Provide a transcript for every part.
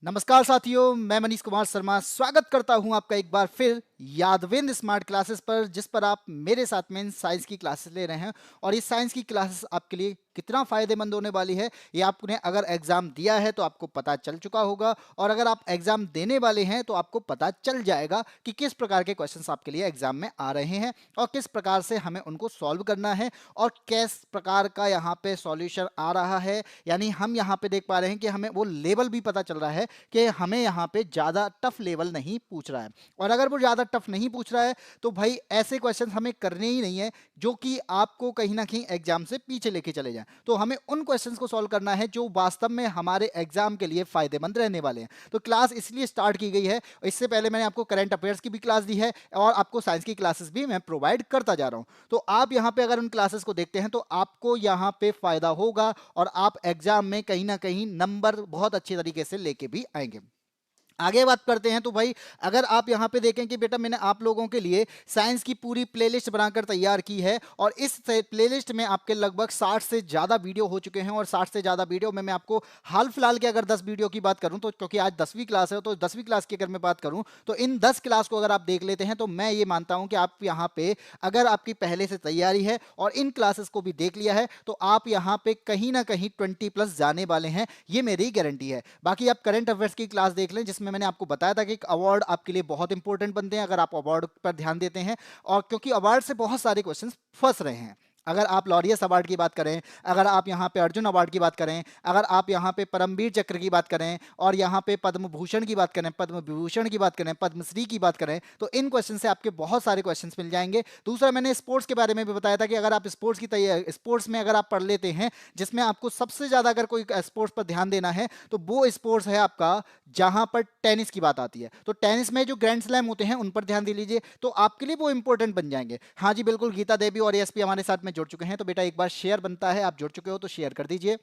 नमस्कार साथियों, मैं मनीष कुमार शर्मा स्वागत करता हूं आपका एक बार फिर यादविंद स्मार्ट क्लासेस पर, जिस पर आप मेरे साथ में साइंस की क्लासेस ले रहे हैं। और इस साइंस की क्लासेस आपके लिए कितना फ़ायदेमंद होने वाली है, ये आपने अगर एग्ज़ाम दिया है तो आपको पता चल चुका होगा, और अगर आप एग्ज़ाम देने वाले हैं तो आपको पता चल जाएगा कि किस प्रकार के क्वेश्चंस आपके लिए एग्ज़ाम में आ रहे हैं और किस प्रकार से हमें उनको सॉल्व करना है और किस प्रकार का यहाँ पे सॉल्यूशन आ रहा है। यानी हम यहाँ पे देख पा रहे हैं कि हमें वो लेवल भी पता चल रहा है कि हमें यहाँ पे ज़्यादा टफ लेवल नहीं पूछ रहा है। और अगर वो ज़्यादा टफ नहीं पूछ रहा है तो भाई ऐसे क्वेश्चन हमें करने ही नहीं है जो कि आपको कहीं ना कहीं एग्जाम से पीछे लेके चले जाएं। तो हमें उन क्वेश्चंस को सॉल्व करना है जो वास्तव में हमारे एग्जाम के लिए फायदेमंद रहने वाले हैं। तो क्लास इसलिए स्टार्ट की गई है। इससे पहले मैंने आपको करंट अफेयर्स की भी क्लास दी है और आपको साइंस की क्लासेस भी मैं प्रोवाइड करता जा रहा हूँ। तो आप यहाँ पे अगर उन क्लासेस को देखते हैं तो आपको यहाँ पे फायदा होगा और आप एग्जाम में कहीं ना कहीं नंबर बहुत अच्छे तरीके से लेके भी आएंगे। आगे बात करते हैं तो भाई अगर आप यहाँ पे देखें कि बेटा मैंने आप लोगों के लिए साइंस की पूरी प्लेलिस्ट बनाकर तैयार की है और इस प्लेलिस्ट में आपके लगभग 60 से ज़्यादा वीडियो हो चुके हैं। और 60 से ज़्यादा वीडियो में मैं आपको हाल फिलहाल के अगर 10 वीडियो की बात करूं तो, क्योंकि आज 10वीं क्लास है, तो 10वीं क्लास की अगर मैं बात करूं तो इन 10 क्लास को अगर आप देख लेते हैं तो मैं ये मानता हूं कि आप यहाँ पे अगर आपकी पहले से तैयारी है और इन क्लासेस को भी देख लिया है तो आप यहाँ पे कहीं ना कहीं 20+ जाने वाले हैं, ये मेरी गारंटी है। बाकी आप करंट अफेयर्स की क्लास देख लें जिसमें मैंने आपको बताया था कि एक अवार्ड आपके लिए बहुत इंपॉर्टेंट बनते हैं अगर आप अवार्ड पर ध्यान देते हैं। और क्योंकि अवार्ड से बहुत सारे क्वेश्चंस फंस रहे हैं। अगर आप लॉरियस अवार्ड की बात करें, अगर आप यहाँ पे अर्जुन अवार्ड की बात करें, अगर आप यहाँ पे परमवीर चक्र की बात करें और यहाँ पे पद्म भूषण की बात करें, पद्म विभूषण की बात करें, पद्मश्री की बात करें, तो इन क्वेश्चन से आपके बहुत सारे क्वेश्चंस मिल जाएंगे। दूसरा मैंने स्पोर्ट्स के बारे में भी बताया था कि अगर आप स्पोर्ट्स की तैयारी स्पोर्ट्स में अगर आप पढ़ लेते हैं जिसमें आपको सबसे ज़्यादा अगर कोई स्पोर्ट्स पर ध्यान देना है तो वो स्पोर्ट्स है आपका जहां पर टेनिस की बात आती है। तो टेनिस में जो ग्रैंड स्लैम होते हैं उन पर ध्यान दे लीजिए, तो आपके लिए वो इंपॉर्टेंट बन जाएंगे। हाँ जी बिल्कुल, गीता देवी और एएसपी हमारे साथ में जुड़ चुके हैं। तो बेटा एक बार शेयर बनता है, आप जुड़ चुके हो तो शेयर कर दीजिए।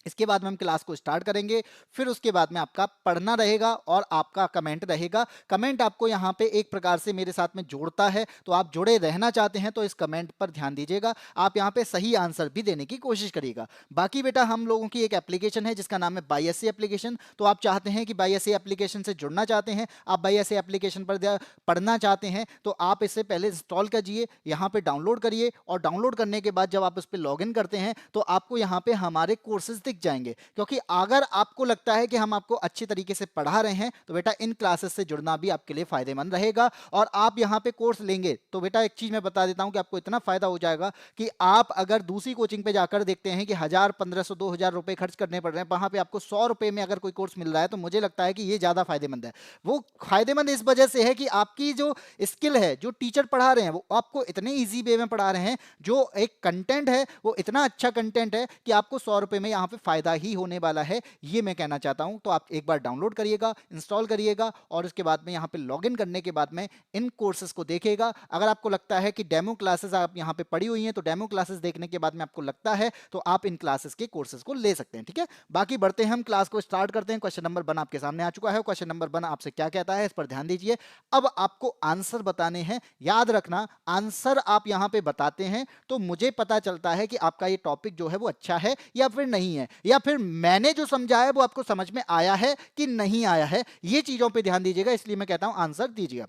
इसके बाद में हम क्लास को स्टार्ट करेंगे, फिर उसके बाद में आपका पढ़ना रहेगा और आपका कमेंट रहेगा। कमेंट आपको यहाँ पे एक प्रकार से मेरे साथ में जोड़ता है, तो आप जुड़े रहना चाहते हैं तो इस कमेंट पर ध्यान दीजिएगा। आप यहाँ पे सही आंसर भी देने की कोशिश करिएगा। बाकी बेटा हम लोगों की एक एप्लीकेशन है जिसका नाम है बाईएससी एप्लीकेशन। तो आप चाहते हैं कि बाईएससी एप्लीकेशन से जुड़ना चाहते हैं, आप बाईएससी एप्लीकेशन पर पढ़ना चाहते हैं, तो आप इसे पहले इंस्टॉल कीजिए, यहाँ पे डाउनलोड करिए और डाउनलोड करने के बाद जब आप उस पर लॉग इन करते हैं तो आपको यहाँ पे हमारे कोर्सेज दिख जाएंगे। क्योंकि अगर आपको लगता है कि हम आपको अच्छी तरीके से पढ़ा रहे हैं तो बेटा इन क्लासेस से जुड़ना भी आपके लिए फायदेमंद रहेगा। और आप यहाँ पे कोर्स लेंगे तो बेटा एक चीज मैं बता देता हूं कि आपको इतना फायदा हो जाएगा कि आप अगर दूसरी कोचिंग पे जाकर देखते हैं कि 1000, 1500, 2000 रुपए खर्च करने पड़ रहे हैं, वहां पे आपको 100 रुपए में अगर कोई कोर्स मिल रहा है तो मुझे लगता है कि ये ज्यादा फायदेमंद है। वो फायदेमंद इस वजह से है कि आपकी जो स्किल है, जो टीचर पढ़ा रहे हैं वो आपको इतने ईजी वे में पढ़ा रहे हैं, जो एक कंटेंट है वो इतना अच्छा कंटेंट है कि आपको 100 रुपए में यहाँ पे फायदा ही होने वाला है, ये मैं कहना चाहता हूं। तो आप एक बार डाउनलोड करिएगा, इंस्टॉल करिएगा और उसके बाद में यहाँ पे लॉगिन करने के बाद में इन कोर्सेज को देखिएगा। अगर आपको लगता है कि डेमो क्लासेस आप यहाँ पे पड़ी हुई हैं तो डेमो क्लासेस देखने के बाद में आपको लगता है तो आप इन क्लासेस के कोर्सेज को ले सकते हैं। ठीक है, बाकी बढ़ते हैं, हम क्लास को स्टार्ट करते हैं। क्वेश्चन नंबर 1 आपके सामने आ चुका है। क्वेश्चन नंबर 1 आपसे क्या कहता है, इस पर ध्यान दीजिए। अब आपको आंसर बताने हैं। याद रखना, आंसर आप यहाँ पे बताते हैं तो मुझे पता चलता है कि आपका ये टॉपिक जो है वो अच्छा है या फिर नहीं है, या फिर मैंने जो समझा है वो आपको समझ में आया है कि नहीं आया है। ये चीजों पे ध्यान दीजिएगा, इसलिए मैं कहता हूं आंसर दीजिएगा।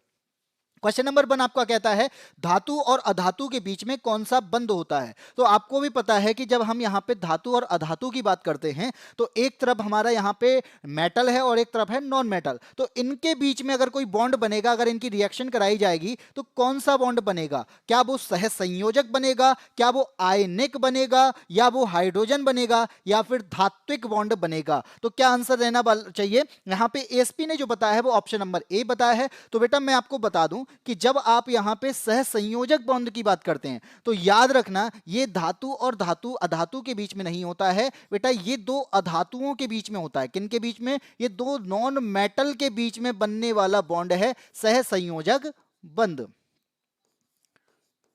क्वेश्चन नंबर 1 आपका कहता है धातु और अधातु के बीच में कौन सा बंध होता है। तो आपको भी पता है कि जब हम यहां पे धातु और अधातु की बात करते हैं तो एक तरफ हमारा यहां पे मेटल है और एक तरफ है नॉन मेटल। तो इनके बीच में अगर कोई बॉन्ड बनेगा, अगर इनकी रिएक्शन कराई जाएगी तो कौन सा बॉन्ड बनेगा? क्या वो सह संयोजक बनेगा, क्या वो आयनिक बनेगा, या वो हाइड्रोजन बनेगा, या फिर धात्विक बॉन्ड बनेगा? तो क्या आंसर रहना चाहिए? यहां पे एएसपी ने जो बताया है वो ऑप्शन नंबर ए बताया है। तो बेटा मैं आपको बता दूं कि जब आप यहां पे सहसंयोजक बॉन्ड की बात करते हैं तो याद रखना ये धातु और धातु अधातु के बीच में नहीं होता है बेटा, ये दो अधातुओं के बीच में होता है। किन के बीच में? ये दो नॉन मेटल के बीच में बनने वाला बॉन्ड है सहसंयोजक बंध।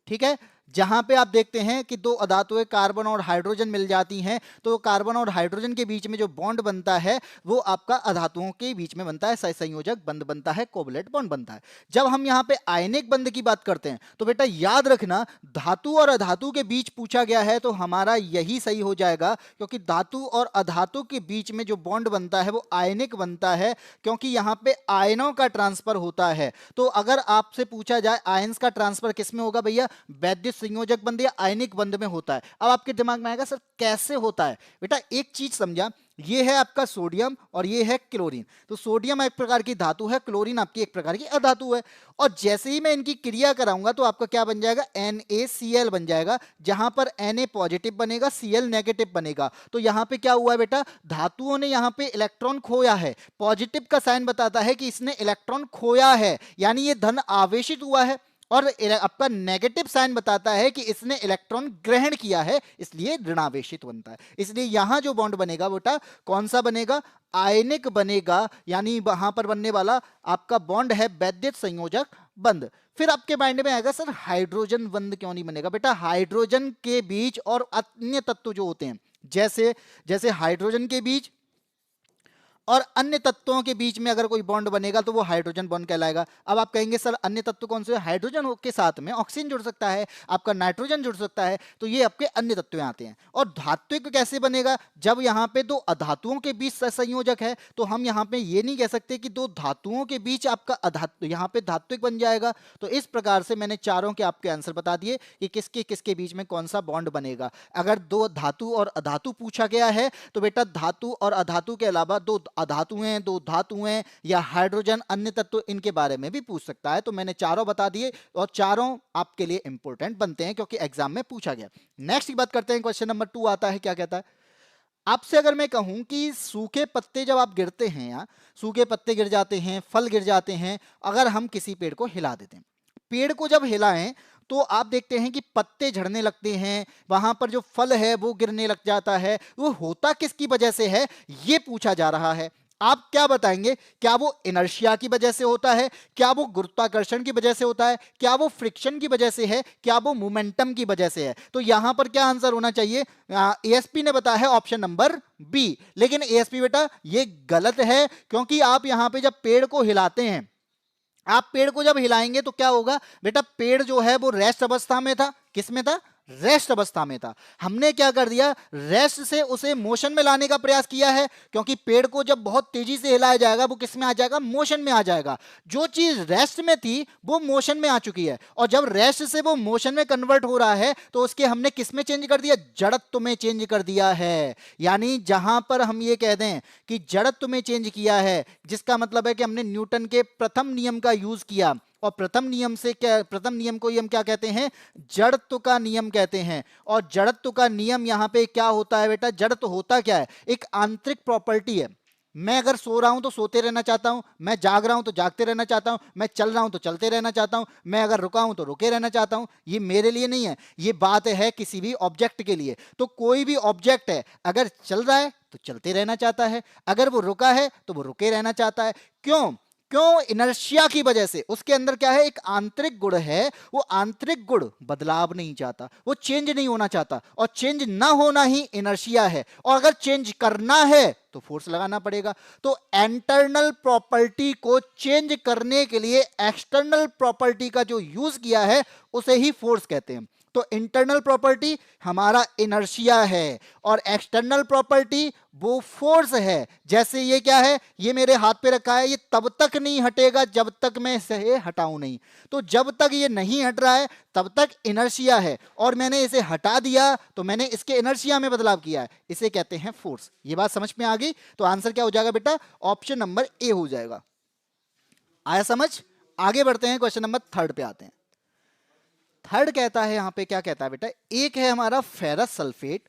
ठीक है, जहां पे आप देखते हैं कि दो अधातुएं कार्बन और हाइड्रोजन मिल जाती हैं, तो कार्बन और हाइड्रोजन के बीच में जो बॉन्ड बनता है वो आपका अधातुओं के बीच में बनता है, सहसंयोजक बंध बनता है, कोवलेंट बॉन्ड बनता है। जब हम यहाँ पे आयनिक बंध की बात करते हैं तो बेटा याद रखना, धातु और अधातु के बीच पूछा गया है तो हमारा यही सही हो जाएगा, क्योंकि धातु और अधातु के बीच में जो बॉन्ड बनता है वो आयनिक बनता है, क्योंकि यहाँ पे आयनों का ट्रांसफर होता है। तो अगर आपसे पूछा जाए आयंस का ट्रांसफर किस में होगा भैया, वैद्युत संयोजक बंध या आयनिक बंध में होता है। अब आपके दिमाग में आएगा सर कैसे होता है, बेटा एक चीज समझा, ये है आपका सोडियम और ये है क्लोरीन। तो सोडियम एक प्रकार की धातु है, क्लोरीन आपकी एक प्रकार की अधातु है, और जैसे ही मैं इनकी क्रिया कराऊंगा तो आपका क्या बन जाएगा, NaCl बन जाएगा, जहां पर Na पॉजिटिव बनेगा, Cl नेगेटिव बनेगा। तो यहां पे क्या हुआ है बेटा, धातुओं ने यहां पे इलेक्ट्रॉन खोया है, पॉजिटिव का साइन बताता है कि इसने इलेक्ट्रॉन खोया है, यानी ये धन आवेशित हुआ है, और आपका नेगेटिव साइन बताता है कि इसने इलेक्ट्रॉन ग्रहण किया है, इसलिए ऋणावेशित बनता है। इसलिए यहां जो बॉन्ड बनेगा बेटा कौन सा बनेगा, आयनिक बनेगा, यानी वहां पर बनने वाला आपका बॉन्ड है वैद्युत संयोजक बंध। फिर आपके माइंड में आएगा सर हाइड्रोजन बंध क्यों नहीं बनेगा, बेटा हाइड्रोजन के बीच और अन्य तत्व जो होते हैं, जैसे जैसे हाइड्रोजन के बीच और अन्य तत्वों के बीच में अगर कोई बॉन्ड बनेगा तो वो हाइड्रोजन बॉन्ड कहलाएगा। अब आप कहेंगे सर अन्य तत्व कौन से, हाइड्रोजन के साथ में ऑक्सीजन जुड़ सकता है, आपका नाइट्रोजन जुड़ सकता है, तो ये आपके अन्य तत्व आते हैं। और धात्विक कैसे बनेगा, जब यहाँ पे दो अधातुओं के बीच संयोजक है, तो हम यहाँ पे ये नहीं कह सकते कि दो धातुओं के बीच आपका अधातु यहाँ पे धात्विक बन जाएगा। तो इस प्रकार से मैंने चारों के आपके आंसर बता दिए कि किसके किसके बीच में कौन सा बॉन्ड बनेगा। अगर दो धातु और अधातु पूछा गया है तो बेटा धातु और अधातु के अलावा दो अधातुएं, दो धातुएं या हाइड्रोजन अन्य तत्व, इनके बारे में भी पूछ सकता है। तो मैंने चारों बता दिए और चारों आपके लिए इंपॉर्टेंट बनते हैं क्योंकि एग्जाम में पूछा गया। नेक्स्ट की बात करते हैं, क्वेश्चन नंबर 2 आता है, क्या कहता है, आपसे अगर मैं कहूं कि सूखे पत्ते जब आप गिरते हैं, या सूखे पत्ते गिर जाते हैं, फल गिर जाते हैं, अगर हम किसी पेड़ को हिला देते हैं, पेड़ को जब हिलाएं तो आप देखते हैं कि पत्ते झड़ने लगते हैं, वहां पर जो फल है वो गिरने लग जाता है, वो होता किसकी वजह से है, ये पूछा जा रहा है। आप क्या बताएंगे, क्या वो इनर्शिया की वजह से होता है, क्या वो गुरुत्वाकर्षण की वजह से होता है, क्या वो फ्रिक्शन की वजह से है, क्या वो मोमेंटम की वजह से है। तो यहां पर क्या आंसर होना चाहिए, एएसपी ने बताया है ऑप्शन नंबर बी, लेकिन एएसपी बेटा ये गलत है, क्योंकि आप यहां पे जब पेड़ को हिलाते हैं, आप पेड़ को जब हिलाएंगे तो क्या होगा बेटा, पेड़ जो है वो रेस्ट अवस्था में था, किस में था, रेस्ट अवस्था में था। हमने क्या कर दिया, रेस्ट से उसे मोशन में लाने का प्रयास किया है, क्योंकि पेड़ को जब बहुत तेजी से हिलाया जाएगा वो किस में आ जाएगा, मोशन में आ जाएगा। जो चीज रेस्ट में थी वो मोशन में आ चुकी है, और जब रेस्ट से वो मोशन में कन्वर्ट हो रहा है तो उसके हमने किस में चेंज कर दिया, जड़त्व में चेंज कर दिया है। यानी जहां पर हम ये कह दें कि जड़त्व में चेंज किया है, जिसका मतलब है कि हमने न्यूटन के प्रथम नियम का यूज किया, और प्रथम नियम से क्या, प्रथम नियम को हम क्या कहते हैं, जड़त्व का नियम कहते हैं। और जड़त्व का नियम यहां पे क्या होता है बेटा, जड़त्व होता क्या है, एक आंतरिक प्रॉपर्टी है। मैं अगर सो रहा हूं तो सोते रहना चाहता हूं, मैं जाग रहा हूं तो जागते रहना चाहता हूं, मैं चल रहा हूं तो चलते रहना चाहता हूं, मैं अगर रुका हूं तो रुके रहना चाहता हूं। ये मेरे लिए नहीं है, ये बात है किसी भी ऑब्जेक्ट के लिए। तो कोई भी ऑब्जेक्ट है अगर चल रहा है तो चलते रहना चाहता है, अगर वो रुका है तो वो रुके रहना चाहता है। क्यों, क्यों, इनर्शिया की वजह से। उसके अंदर क्या है, एक आंतरिक गुण है, वो आंतरिक गुण बदलाव नहीं चाहता, वो चेंज नहीं होना चाहता, और चेंज ना होना ही इनर्शिया है। और अगर चेंज करना है तो फोर्स लगाना पड़ेगा। तो इंटरनल प्रॉपर्टी को चेंज करने के लिए एक्सटर्नल प्रॉपर्टी का जो यूज किया है उसे ही फोर्स कहते हैं। तो इंटरनल प्रॉपर्टी हमारा इनर्शिया है, और एक्सटर्नल प्रॉपर्टी वो फोर्स है। जैसे ये क्या है, ये मेरे हाथ पे रखा है, ये तब तक नहीं हटेगा जब तक मैं इसे हटाऊं नहीं। तो जब तक ये नहीं हट रहा है तब तक इनर्शिया है, और मैंने इसे हटा दिया तो मैंने इसके इनर्शिया में बदलाव किया है, इसे कहते हैं फोर्स। ये बात समझ में आ गई। तो आंसर क्या हो जाएगा बेटा, ऑप्शन नंबर ए हो जाएगा। आया समझ। आगे बढ़ते हैं, क्वेश्चन नंबर 3 पे आते हैं। थर्ड कहता है, यहां पे क्या कहता है बेटा, एक है हमारा फेरस सल्फेट,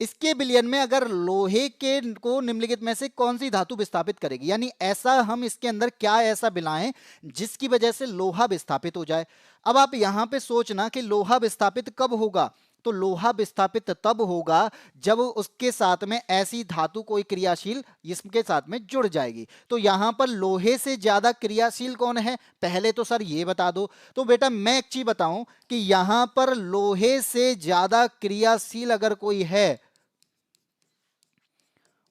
इसके विलयन में अगर लोहे के को निम्नलिखित में से कौन सी धातु विस्थापित करेगी, यानी ऐसा हम इसके अंदर क्या ऐसा मिलाएं जिसकी वजह से लोहा विस्थापित हो जाए। अब आप यहां पे सोचना कि लोहा विस्थापित कब होगा, तो लोहा विस्थापित तब होगा जब उसके साथ में ऐसी धातु कोई क्रियाशील इसके साथ में जुड़ जाएगी। तो यहां पर लोहे से ज्यादा क्रियाशील कौन है, पहले तो सर ये बता दो। तो बेटा मैं एक चीज बताऊं कि यहां पर लोहे से ज्यादा क्रियाशील अगर कोई है,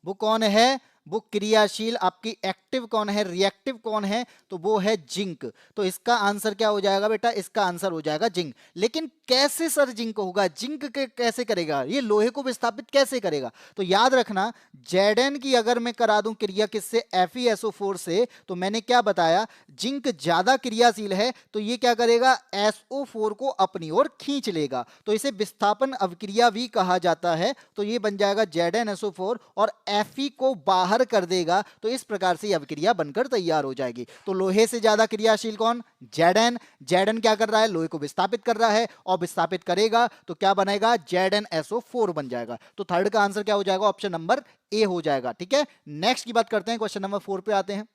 वो कौन है, वो क्रियाशील आपकी एक्टिव कौन है, रिएक्टिव कौन है, तो वो है जिंक। तो इसका आंसर क्या हो जाएगा बेटा, इसका आंसर हो जाएगा जिंक। लेकिन कैसे सर जिंक होगा, जिंक कैसे करेगा, ये लोहे को विस्थापित कैसे करेगा? तो याद रखना, Zn की अगर मैं करा दूं क्रिया किससे, FeSO4 से, तो मैंने क्या बताया, जिंक ज्यादा क्रियाशील है तो ये क्या करेगा, SO4 को अपनी ओर खींच लेगा, तो इसे विस्थापन अवक्रिया भी कहा जाता है। तो ये बन जाएगा ZnSO4 और Fe को बाहर कर देगा, तो इस प्रकार से अवक्रिया बनकर तैयार हो जाएगी। तो लोहे से ज्यादा क्रियाशील कौन, Zn। Zn क्या कर रहा है, लोहे को विस्थापित कर रहा है, और विस्थापित करेगा तो क्या बनेगा, ZnSO4 बन जाएगा। तो थर्ड का आंसर क्या हो जाएगा, ऑप्शन नंबर ए हो जाएगा। ठीक है, नेक्स्ट की बात करते हैं, क्वेश्चन नंबर 4 पे आते हैं।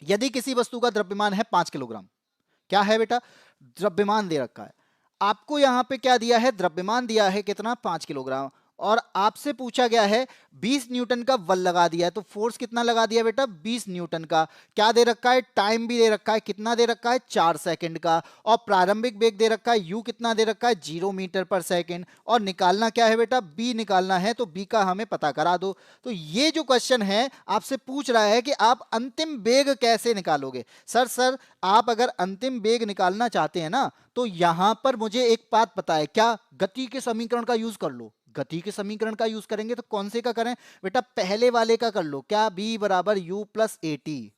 यदि किसी वस्तु का द्रव्यमान है 5 किलोग्राम, क्या है बेटा, द्रव्यमान दे रखा है, आपको यहां पे क्या दिया है, द्रव्यमान दिया है कितना, 5 किलोग्राम, और आपसे पूछा गया है 20 न्यूटन का बल लगा दिया है, तो फोर्स कितना लगा दिया बेटा, 20 न्यूटन का। क्या दे रखा है, टाइम भी दे रखा है, कितना दे रखा है, 4 सेकंड का, और प्रारंभिक वेग दे रखा है यू कितना दे रखा है, 0 मीटर पर सेकंड, और निकालना क्या है बेटा, बी निकालना है, तो बी का हमें पता करा दो। तो ये जो क्वेश्चन है आपसे पूछ रहा है कि आप अंतिम वेग कैसे निकालोगे। सर आप अगर अंतिम वेग निकालना चाहते हैं ना, तो यहां पर मुझे एक बात पता है, क्या, गति के समीकरण का यूज कर लो। गति के समीकरण का यूज करेंगे तो कौन से का करें बेटा, पहले वाले का कर लो, क्या, b बराबर u प्लस ए टी,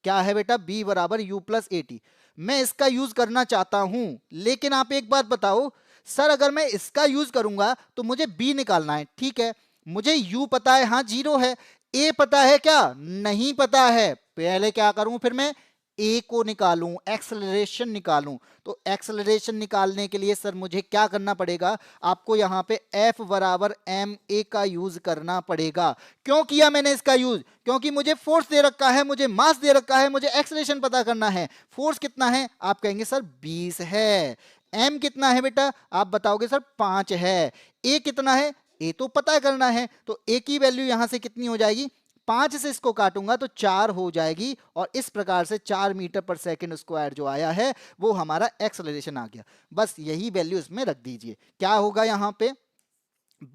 क्या है बेटा, b बराबर u प्लस ए टी। मैं इसका यूज करना चाहता हूं, लेकिन आप एक बात बताओ सर, अगर मैं इसका यूज करूंगा तो मुझे b निकालना है, ठीक है, मुझे u पता है, हाँ 0 है, a पता है क्या, नहीं पता है, पहले क्या करूं, फिर मैं ए को निकालूं, एक्सेलरेशन निकालूं। तो एक्सेलरेशन निकालने के लिए सर मुझे क्या करना पड़ेगा, आपको यहां पे F बराबर एम ए का यूज करना पड़ेगा। क्यों किया मैंने इसका यूज, क्योंकि मुझे फोर्स दे रखा है, मुझे मास दे रखा है, मुझे एक्सेलरेशन पता करना है। फोर्स कितना है, आप कहेंगे सर 20 है। एम कितना है बेटा, आप बताओगे सर 5 है। ए कितना है, ए तो पता करना है, तो ए की वैल्यू यहां से कितनी हो जाएगी, 5 से इसको काटूंगा तो 4 हो जाएगी, और इस प्रकार से 4 मीटर पर सेकंड स्क्वायर जो आया है वो हमारा एक्सेलरेशन आ गया। बस यही वैल्यू इसमें रख दीजिए। क्या होगा यहां पे,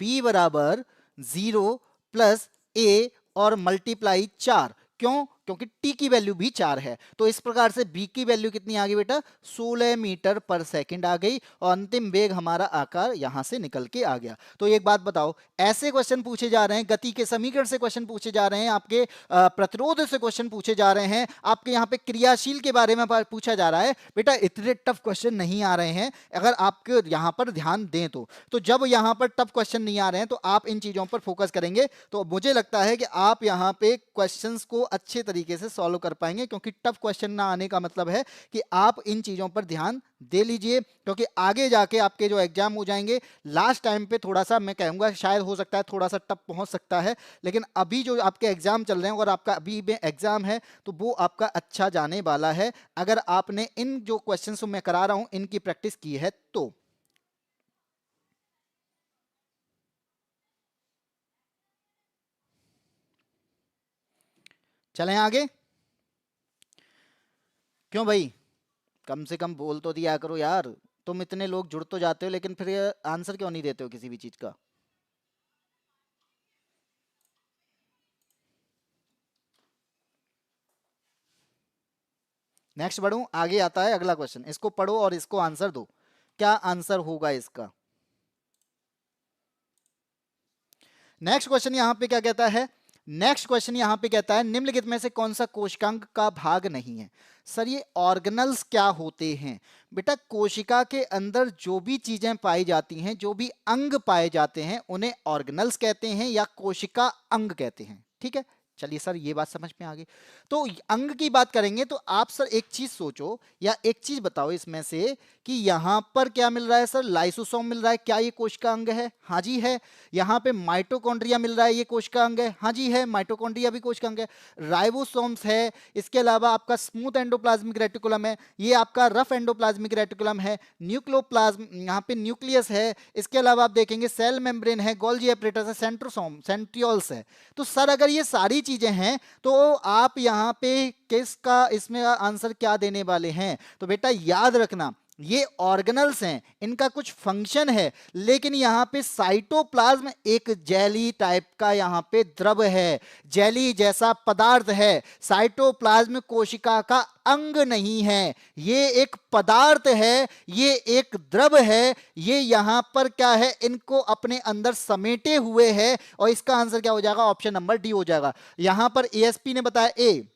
b बराबर 0 प्लस ए और मल्टीप्लाई 4, क्यों, क्योंकि t की वैल्यू भी 4 है। तो इस प्रकार से b की वैल्यू कितनी आ गई बेटा, 16 मीटर पर सेकंड आ गई, और अंतिम वेग हमारा आकार यहां से निकल के आ गया। तो एक बात बताओ, ऐसे क्वेश्चन पूछे जा रहे हैं, गति के समीकरण से क्वेश्चन पूछे जा रहे हैं, आपके प्रतिरोध से क्वेश्चन पूछे जा रहे हैं, आपके यहाँ पे क्रियाशील के बारे में पूछा जा रहा है, बेटा इतने टफ क्वेश्चन नहीं आ रहे हैं अगर आपके यहाँ पर ध्यान दें तो जब यहाँ पर टफ क्वेश्चन नहीं आ रहे हैं तो आप इन चीजों पर फोकस करेंगे तो मुझे लगता है कि आप यहाँ पे क्वेश्चंस को अच्छे तरीके से सॉल्व कर पाएंगे, क्योंकि टफ क्वेश्चन ना आने का मतलब है कि आप इन चीजों पर ध्यान दे लीजिए, क्योंकि आगे जाके आपके जो एग्जाम हो जाएंगे लास्ट टाइम पे थोड़ा सा मैं कहूंगा शायद हो सकता है थोड़ा सा टफ पहुंच सकता है, लेकिन अभी जो आपके एग्जाम चल रहे हैं और आपका अभी में एग्जाम है तो वो आपका अच्छा जाने वाला है, अगर आपने इन जो क्वेश्चंस मैं करा रहा हूं इनकी प्रैक्टिस की है तो। चलें आगे, क्यों भाई, कम से कम बोल तो दिया करो यार, तुम इतने लोग जुड़ तो जाते हो लेकिन फिर आंसर क्यों नहीं देते हो किसी भी चीज का। नेक्स्ट बढ़ूं, आगे आता है अगला क्वेश्चन, इसको पढ़ो और इसको आंसर दो, क्या आंसर होगा इसका। नेक्स्ट क्वेश्चन यहां पे क्या कहता है, नेक्स्ट क्वेश्चन यहां पे कहता है निम्नलिखित में से कौन सा कोशिकांग का भाग नहीं है। सर ये ऑर्गेनल्स क्या होते हैं, बेटा कोशिका के अंदर जो भी चीजें पाई जाती हैं, जो भी अंग पाए जाते हैं उन्हें ऑर्गेनल्स कहते हैं या कोशिका अंग कहते हैं, ठीक है। चलिए सर, ये बात समझ में आ गई। तो अंग की बात करेंगे तो आप सर एक चीज सोचो या एक चीज बताओ इसमें से कि यहाँ पर क्या मिल रहा है सर, लाइसोसोम मिल रहा है, क्या ये कोशिका अंग है? हाँ जी है। यहाँ पे माइटोकॉन्ड्रिया मिल रहा है, ये कोशिका अंग है? हाँ जी है, माइटोकॉन्ड्रिया भी कोशिका अंग है। राइबोसोम्स है, इसके अलावा आपका स्मूथ एंडोप्लाज्मिक रेटिकुलम है, ये आपका रफ एंडोप्लाज्मिक रेटिकुलम है। न्यूक्लियोप्लाज्म, यहाँ पे न्यूक्लियस है, इसके अलावा आप देखेंगे सेल मेम्ब्रेन है, गोल्जी एपरेटस है, सेंट्रोसोम, सेंट्रियोल्स है। तो सर अगर ये सारी चीजें हैं तो आप यहाँ पे किसका इसमें आंसर क्या देने वाले हैं? तो बेटा याद रखना, ये ऑर्गेनल्स हैं, इनका कुछ फंक्शन है, लेकिन यहाँ पे साइटोप्लाज्म एक जेली टाइप का यहाँ पे द्रव है, जेली जैसा पदार्थ है। साइटोप्लाज्म कोशिका का अंग नहीं है, ये एक पदार्थ है, ये एक द्रव है, ये यहाँ पर क्या है, इनको अपने अंदर समेटे हुए है। और इसका आंसर क्या हो जाएगा? ऑप्शन नंबर डी हो जाएगा। यहाँ पर एएसपी ने बताया ए।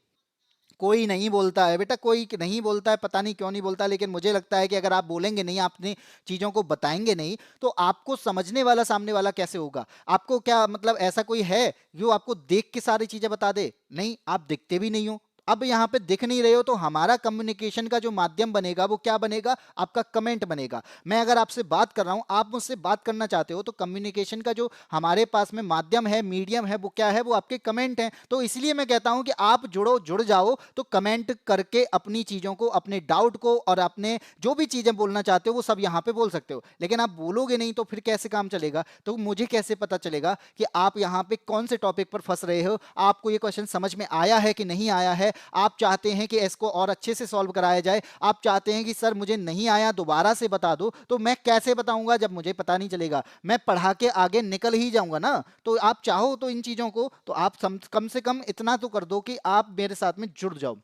कोई नहीं बोलता है बेटा, कोई नहीं बोलता है, पता नहीं क्यों नहीं बोलता, लेकिन मुझे लगता है कि अगर आप बोलेंगे नहीं, आपने चीजों को बताएंगे नहीं, तो आपको समझने वाला सामने वाला कैसे होगा? आपको क्या मतलब ऐसा कोई है जो आपको देख के सारी चीजें बता दे? नहीं, आप दिखते भी नहीं हो। अब यहाँ पे दिख नहीं रहे हो तो हमारा कम्युनिकेशन का जो माध्यम बनेगा वो क्या बनेगा? आपका कमेंट बनेगा। मैं अगर आपसे बात कर रहा हूं, आप मुझसे बात करना चाहते हो, तो कम्युनिकेशन का जो हमारे पास में माध्यम है, मीडियम है, वो क्या है? वो आपके कमेंट हैं। तो इसलिए मैं कहता हूं कि आप जुड़ो, जुड़ जाओ, तो कमेंट करके अपनी चीजों को, अपने डाउट को और अपने जो भी चीजें बोलना चाहते हो वो सब यहाँ पे बोल सकते हो। लेकिन आप बोलोगे नहीं तो फिर कैसे काम चलेगा? तो मुझे कैसे पता चलेगा कि आप यहाँ पे कौन से टॉपिक पर फंस रहे हो? आपको ये क्वेश्चन समझ में आया है कि नहीं आया है? आप चाहते हैं कि इसको और अच्छे से सॉल्व कराया जाए, आप चाहते हैं कि सर मुझे नहीं आया, दोबारा से बता दो, तो मैं कैसे बताऊंगा जब मुझे पता नहीं चलेगा? मैं पढ़ा के आगे निकल ही जाऊंगा ना। तो आप चाहो तो इन चीजों को तो आप कम से कम इतना तो कर दो कि आप मेरे साथ में जुड़ जाओ।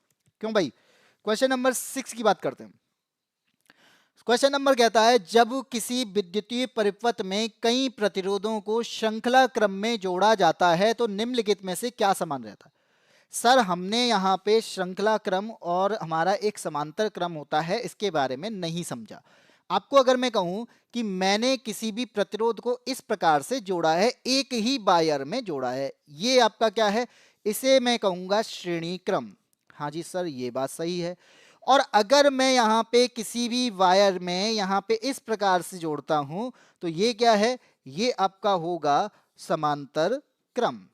क्यों भाई? क्वेश्चन नंबर 6 की बात करते हैं। क्वेश्चन नंबर कहता है, जब किसी विद्युतीय परिपथ में कई प्रतिरोधों को श्रृंखला क्रम में जोड़ा जाता है तो निम्नलिखित में से क्या समान रहता है? सर हमने यहाँ पे श्रृंखला क्रम और हमारा एक समांतर क्रम होता है, इसके बारे में नहीं समझा। आपको अगर मैं कहूं कि मैंने किसी भी प्रतिरोध को इस प्रकार से जोड़ा है, एक ही वायर में जोड़ा है, ये आपका क्या है? इसे मैं कहूंगा श्रेणी क्रम। हाँ जी सर, ये बात सही है। और अगर मैं यहाँ पे किसी भी वायर में यहाँ पे इस प्रकार से जोड़ता हूं तो ये क्या है? ये आपका होगा समांतर क्रम।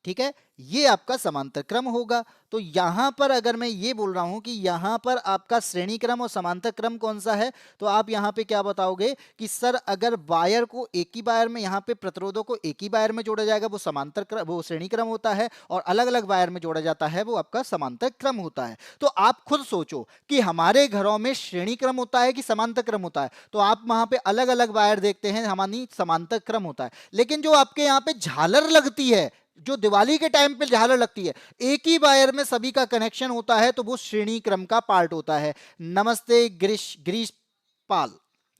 ठीक है, ये आपका समांतर क्रम होगा। तो यहां पर अगर मैं ये बोल रहा हूं कि यहां पर आपका श्रेणी क्रम और समांतर क्रम कौन सा है, तो आप यहां पे क्या बताओगे कि सर अगर वायर को एक ही वायर में, यहां पे प्रतिरोधों को एक ही वायर में जोड़ा जाएगा वो समांतर क्रम, वो श्रेणी क्रम होता है, और अलग अलग वायर में जोड़ा जाता है वो आपका समांतर क्रम होता है। तो आप खुद सोचो कि हमारे घरों में श्रेणी क्रम होता है कि समांतर क्रम होता है? तो आप वहां पे अलग अलग वायर देखते हैं, हमारी समांतर क्रम होता है। लेकिन जो आपके यहाँ पे झालर लगती है, जो दिवाली के टाइम पे झालर लगती है, एक ही वायर में सभी का कनेक्शन होता है, तो वो श्रेणी क्रम का पार्ट होता है। नमस्ते ग्रीश ग्रीश पाल।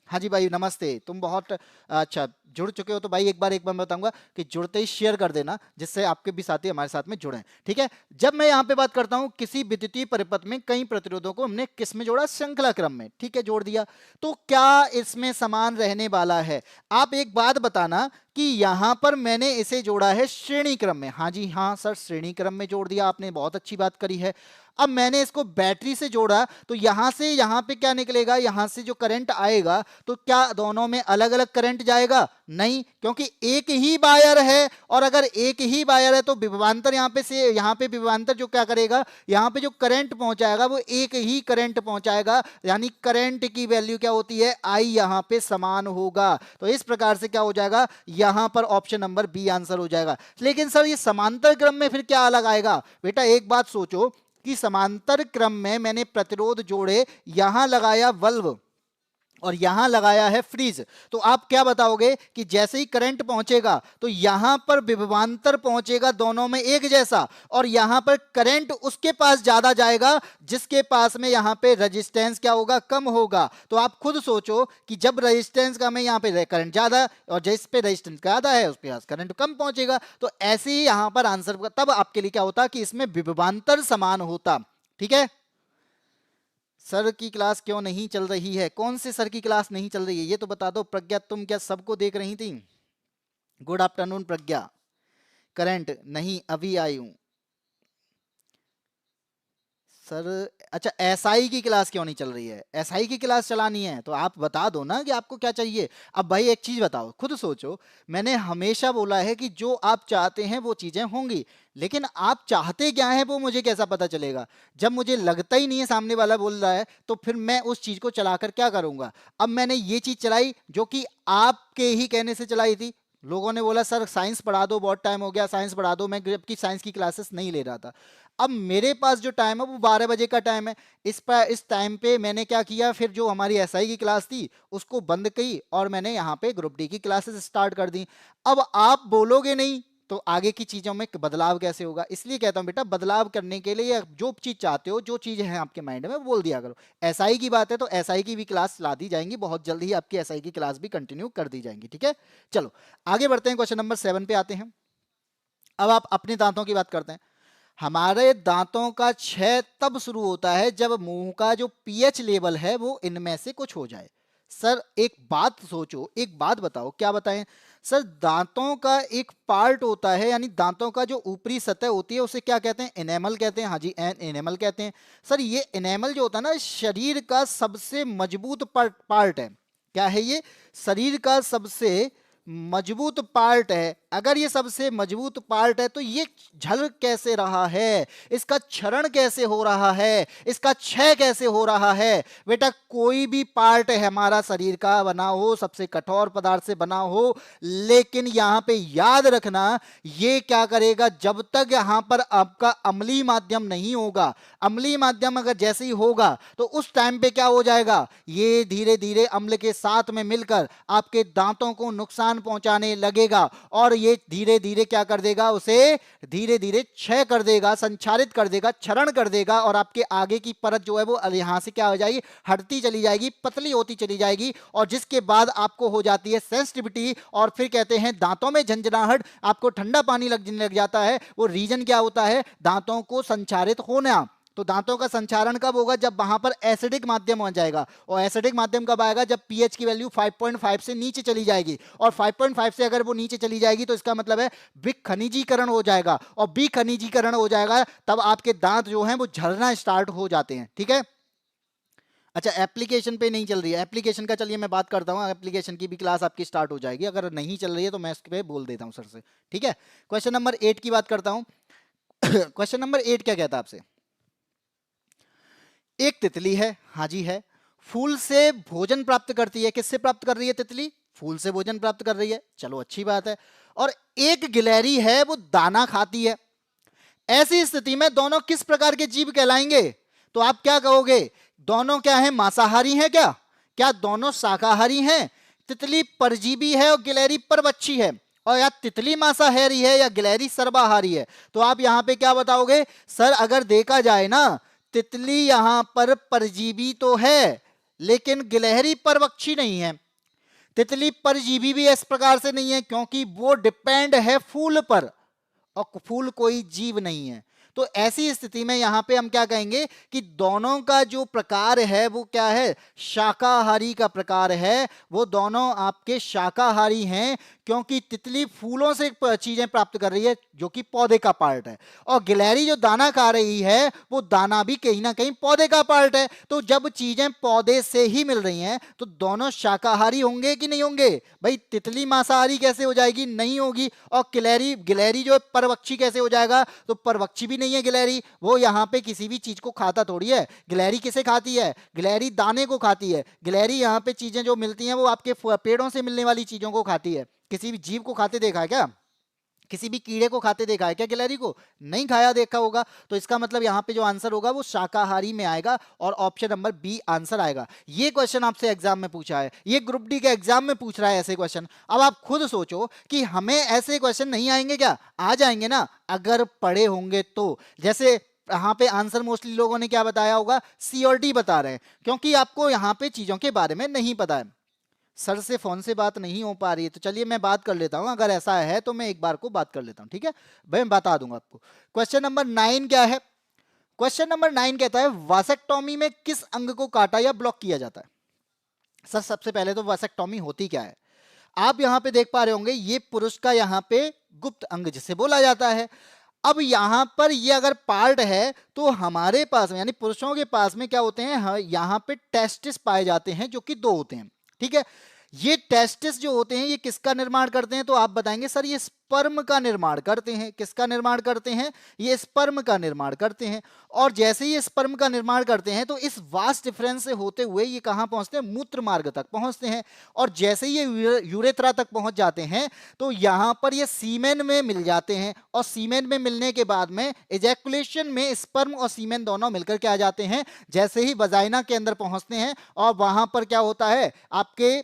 हाँ जी भाई नमस्ते, तुम बहुत अच्छा जुड़ चुके हो। तो भाई एक बार बताऊंगा कि जुड़ते ही शेयर कर देना, जिससे आपके भी साथी हमारे साथ में जुड़े। ठीक है, जब मैं यहाँ पे बात करता हूँ किसी विद्युतीय परिपथ में कई प्रतिरोधों को हमने किस में जोड़ा? श्रृंखला क्रम में। ठीक है, जोड़ दिया। तो क्या इसमें समान रहने वाला है? आप एक बात बताना कि यहां पर मैंने इसे जोड़ा है श्रेणी क्रम में। हाँ जी हाँ सर, श्रेणी क्रम में जोड़ दिया आपने, बहुत अच्छी बात करी है। अब मैंने इसको बैटरी से जोड़ा, तो यहां से यहां पे क्या निकलेगा? यहां से जो करंट आएगा, तो क्या दोनों में अलग अलग करंट जाएगा? नहीं, क्योंकि एक ही वायर है, और अगर एक ही वायर है तो विभवांतर यहां पे से यहां पे विभवांतर जो क्या करेगा, यहां पे जो करंट पहुंचाएगा वो एक ही करंट पहुंचाएगा, यानी करंट की वैल्यू क्या होती है? आई यहां पे समान होगा। तो इस प्रकार से क्या हो जाएगा? यहां पर ऑप्शन नंबर बी आंसर हो जाएगा। लेकिन सर ये समांतर क्रम में फिर क्या अलग आएगा? बेटा एक बात सोचो कि समांतर क्रम में मैंने प्रतिरोध जोड़े, यहां लगाया बल्ब और यहां लगाया है फ्रीज, तो आप क्या बताओगे कि जैसे ही करंट पहुंचेगा तो यहां पर विभवांतर पहुंचेगा दोनों में एक जैसा, और यहां पर करंट उसके पास ज्यादा जाएगा जिसके पास में यहां पे रेजिस्टेंस क्या होगा? कम होगा। तो आप खुद सोचो कि जब रेजिस्टेंस कम है यहां पे करंट ज्यादा, और जिस पे रेजिस्टेंस ज्यादा है उस पे करंट कम पहुंचेगा। तो ऐसे ही यहां पर आंसर तब आपके लिए क्या होता कि इसमें विभवांतर समान होता। ठीक है, सर की क्लास क्यों नहीं चल रही है? कौन से सर की क्लास नहीं चल रही है ये तो बता दो। प्रज्ञा तुम क्या सबको देख रही थी? गुड आफ्टरनून प्रज्ञा। करंट नहीं, अभी आई हूं सर। अच्छा, एसआई की क्लास क्यों नहीं चल रही है? एसआई की क्लास चलानी है तो आप बता दो ना कि आपको क्या चाहिए। अब भाई एक चीज बताओ, खुद सोचो। मैंने हमेशा बोला है कि जो आप चाहते हैं वो चीजें होंगी, लेकिन आप चाहते क्या हैं वो मुझे कैसा पता चलेगा? जब मुझे लगता ही नहीं है सामने वाला बोल रहा है तो फिर मैं उस चीज को चलाकर क्या करूंगा? अब मैंने ये चीज चलाई जो कि आपके ही कहने से चलाई थी। लोगों ने बोला सर साइंस पढ़ा दो, बहुत टाइम हो गया साइंस पढ़ा दो, मैं जबकि साइंस की क्लासेस नहीं ले रहा था। अब मेरे पास जो टाइम है वो 12 बजे का टाइम है। इस टाइम पे मैंने क्या किया, फिर जो हमारी एसआई की क्लास थी उसको बंद की और मैंने यहाँ पे ग्रुप डी की क्लासेस स्टार्ट कर दी। अब आप बोलोगे नहीं तो आगे की चीजों में बदलाव कैसे होगा? इसलिए कहता हूं बेटा, बदलाव करने के लिए जो चीज चाहते हो, जो चीजें हैं आपके माइंड में, बोल दिया करो। एसआई की बात है तो एसआई की भी क्लास ला दी जाएंगी, बहुत जल्द ही आपकी एसआई की क्लास भी कंटिन्यू कर दी जाएंगी, ठीक है। चलो आगे बढ़ते हैं, क्वेश्चन नंबर 7 पे आते हैं। अब आप अपने दांतों की बात करते हैं। हमारे दांतों का क्षय तब शुरू होता है जब मुंह का जो पीएच लेवल है वो इनमें से कुछ हो जाए। सर एक बात सोचो, एक बात बताओ, क्या बताएं? सर दांतों का एक पार्ट होता है, यानी दांतों का जो ऊपरी सतह होती है उसे क्या कहते हैं? एनेमल कहते हैं। हाँ जी, एनेमल कहते हैं। सर ये एनेमल जो होता है ना, शरीर का सबसे मजबूत पार्ट है। क्या है ये? शरीर का सबसे मजबूत पार्ट है। अगर ये सबसे मजबूत पार्ट है तो ये झल कैसे रहा है, इसका क्षरण कैसे हो रहा है, इसका क्षय कैसे हो रहा है? बेटा कोई भी पार्ट है हमारा शरीर का बना हो, सबसे कठोर पदार्थ से बना हो, लेकिन यहां पे याद रखना, ये क्या करेगा, जब तक यहां पर आपका अम्लीय माध्यम नहीं होगा, अम्लीय माध्यम अगर जैसे ही होगा तो उस टाइम पे क्या हो जाएगा, ये धीरे धीरे अम्ल के साथ में मिलकर आपके दांतों को नुकसान पहुंचाने लगेगा और ये धीरे धीरे क्या कर देगा, उसे धीरे धीरे क्षय कर देगा, संचारित कर देगा, क्षरण कर देगा और आपके आगे की परत जो है वो यहां से क्या हो जाएगी, हटती चली जाएगी, पतली होती चली जाएगी और जिसके बाद आपको हो जाती है सेंसिटिविटी और फिर कहते हैं दांतों में झंझनाहट, आपको ठंडा पानी लगने लग जाता है। वो रीजन क्या होता है, दांतों को संचारित होना। तो दांतों का संचारण कब होगा, जब वहां पर एसिडिक माध्यम हो जाएगा। और एसिडिक माध्यम कब आएगा, जब पीएच की वैल्यू 5.5 से नीचे चली जाएगी। और 5.5 से अगर वो नीचे चली जाएगी तो इसका मतलब है विखनिजीकरण हो जाएगा और विखनिजीकरण हो जाएगा तब आपके दांत जो हैं वो झड़ना स्टार्ट हो जाते हैं, ठीक है। अच्छा एप्लीकेशन पे नहीं चल रही है, एप्लीकेशन का चलिए मैं बात करता हूँ, एप्लीकेशन की भी क्लास आपकी स्टार्ट हो जाएगी। अगर नहीं चल रही है तो मैं इस पे बोल देता हूँ सर से, ठीक है। क्वेश्चन नंबर 8 की बात करता हूँ। क्वेश्चन नंबर 8 क्या कहता है आपसे? एक तितली है, हाँ जी है, फूल से भोजन प्राप्त करती है। किससे प्राप्त कर रही है तितली? फूल से भोजन प्राप्त कर रही है, चलो अच्छी बात है। और एक गिलहरी है वो दाना खाती है। ऐसी स्थिति में दोनों किस प्रकार के जीव कहलाएंगे? तो आप क्या कहोगे, दोनों क्या है, मांसाहारी हैं क्या? क्या दोनों शाकाहारी हैं? तितली परजीवी है और गिलहरी परभक्षी है। और या तितली मांसाहारी है या गिलहरी सर्वाहारी है? तो आप यहां पे क्या बताओगे? सर अगर देखा जाए ना, तितली यहां पर परजीवी तो है लेकिन गिलहरी परभक्षी नहीं है। तितली परजीवी भी इस प्रकार से नहीं है क्योंकि वो डिपेंड है फूल पर और फूल कोई जीव नहीं है। तो ऐसी स्थिति में यहां पे हम क्या कहेंगे कि दोनों का जो प्रकार है वो क्या है, शाकाहारी का प्रकार है। वो दोनों आपके शाकाहारी हैं क्योंकि तितली फूलों से चीजें प्राप्त कर रही है जो कि पौधे का पार्ट है और गिलहरी जो दाना खा रही है वो दाना भी कहीं ना कहीं पौधे का पार्ट है। तो जब चीजें पौधे से ही मिल रही हैं तो दोनों शाकाहारी होंगे कि नहीं होंगे? भाई तितली मांसाहारी कैसे हो जाएगी, नहीं होगी। और गिलहरी गिलहरी जो परभक्षी कैसे हो जाएगा, तो परभक्षी भी नहीं है गिलहरी, वो यहाँ पे किसी भी चीज को खाता थोड़ी है। गिलहरी किसे खाती है, गिलहरी दाने को खाती है। गिलहरी यहाँ पे चीजें जो मिलती हैं वो आपके पेड़ों से मिलने वाली चीजों को खाती है। किसी भी जीव को खाते देखा है क्या? किसी भी कीड़े को खाते देखा है क्या गिलहरी को? नहीं खाया देखा होगा। तो इसका मतलब यहाँ पे जो आंसर होगा वो शाकाहारी में आएगा और ऑप्शन नंबर बी आंसर आएगा। ये क्वेश्चन आपसे एग्जाम में पूछा है, ये ग्रुप डी के एग्जाम में पूछ रहा है ऐसे क्वेश्चन। अब आप खुद सोचो कि हमें ऐसे क्वेश्चन नहीं आएंगे क्या? आ जाएंगे ना, अगर पढ़े होंगे तो। जैसे यहाँ पे आंसर मोस्टली लोगों ने क्या बताया होगा, सी और डी बता रहे हैं क्योंकि आपको यहाँ पे चीजों के बारे में नहीं पता है। सर से फोन से बात नहीं हो पा रही है तो चलिए मैं बात कर लेता हूं, अगर ऐसा है तो मैं एक बार को बात कर लेता हूं, ठीक है भाई, मैं बता दूंगा आपको। क्वेश्चन नंबर 9 क्या है? क्वेश्चन नंबर 9 कहता है वासेक्टोमी में किस अंग को काटा या ब्लॉक किया जाता है? सर सबसे पहले तो वासेक्टोमी होती क्या है? आप यहां पे देख पा रहे होंगे ये पुरुष का यहां पे गुप्त अंग जिसे बोला जाता है। अब यहां पर ये अगर पार्ट है तो हमारे पास में यानी पुरुषों के पास में क्या होते हैं, हाँ, यहां पे टेस्टिस पाए जाते हैं जो कि 2 होते हैं। ठीक है, ये टेस्टिस जो होते हैं ये किसका निर्माण करते हैं, तो आप बताएंगे सर ये स्पर्म का निर्माण करते हैं। किसका निर्माण करते हैं, ये स्पर्म का निर्माण करते हैं। और जैसे ही स्पर्म का निर्माण करते हैं तो इस वास्ट डिफरेंस से होते हुए ये कहां पहुंचते हैं, मूत्र मार्ग तक पहुंचते हैं। और जैसे ही ये यूरेथ्रा तक पहुंच जाते हैं तो यहां पर ये सीमेन में मिल जाते हैं। और सीमेन में मिलने के बाद में इजैकुलेशन में स्पर्म और सीमेन दोनों मिलकर के आ जाते हैं। जैसे ही वजाइना के अंदर पहुंचते हैं और वहां पर क्या होता है, आपके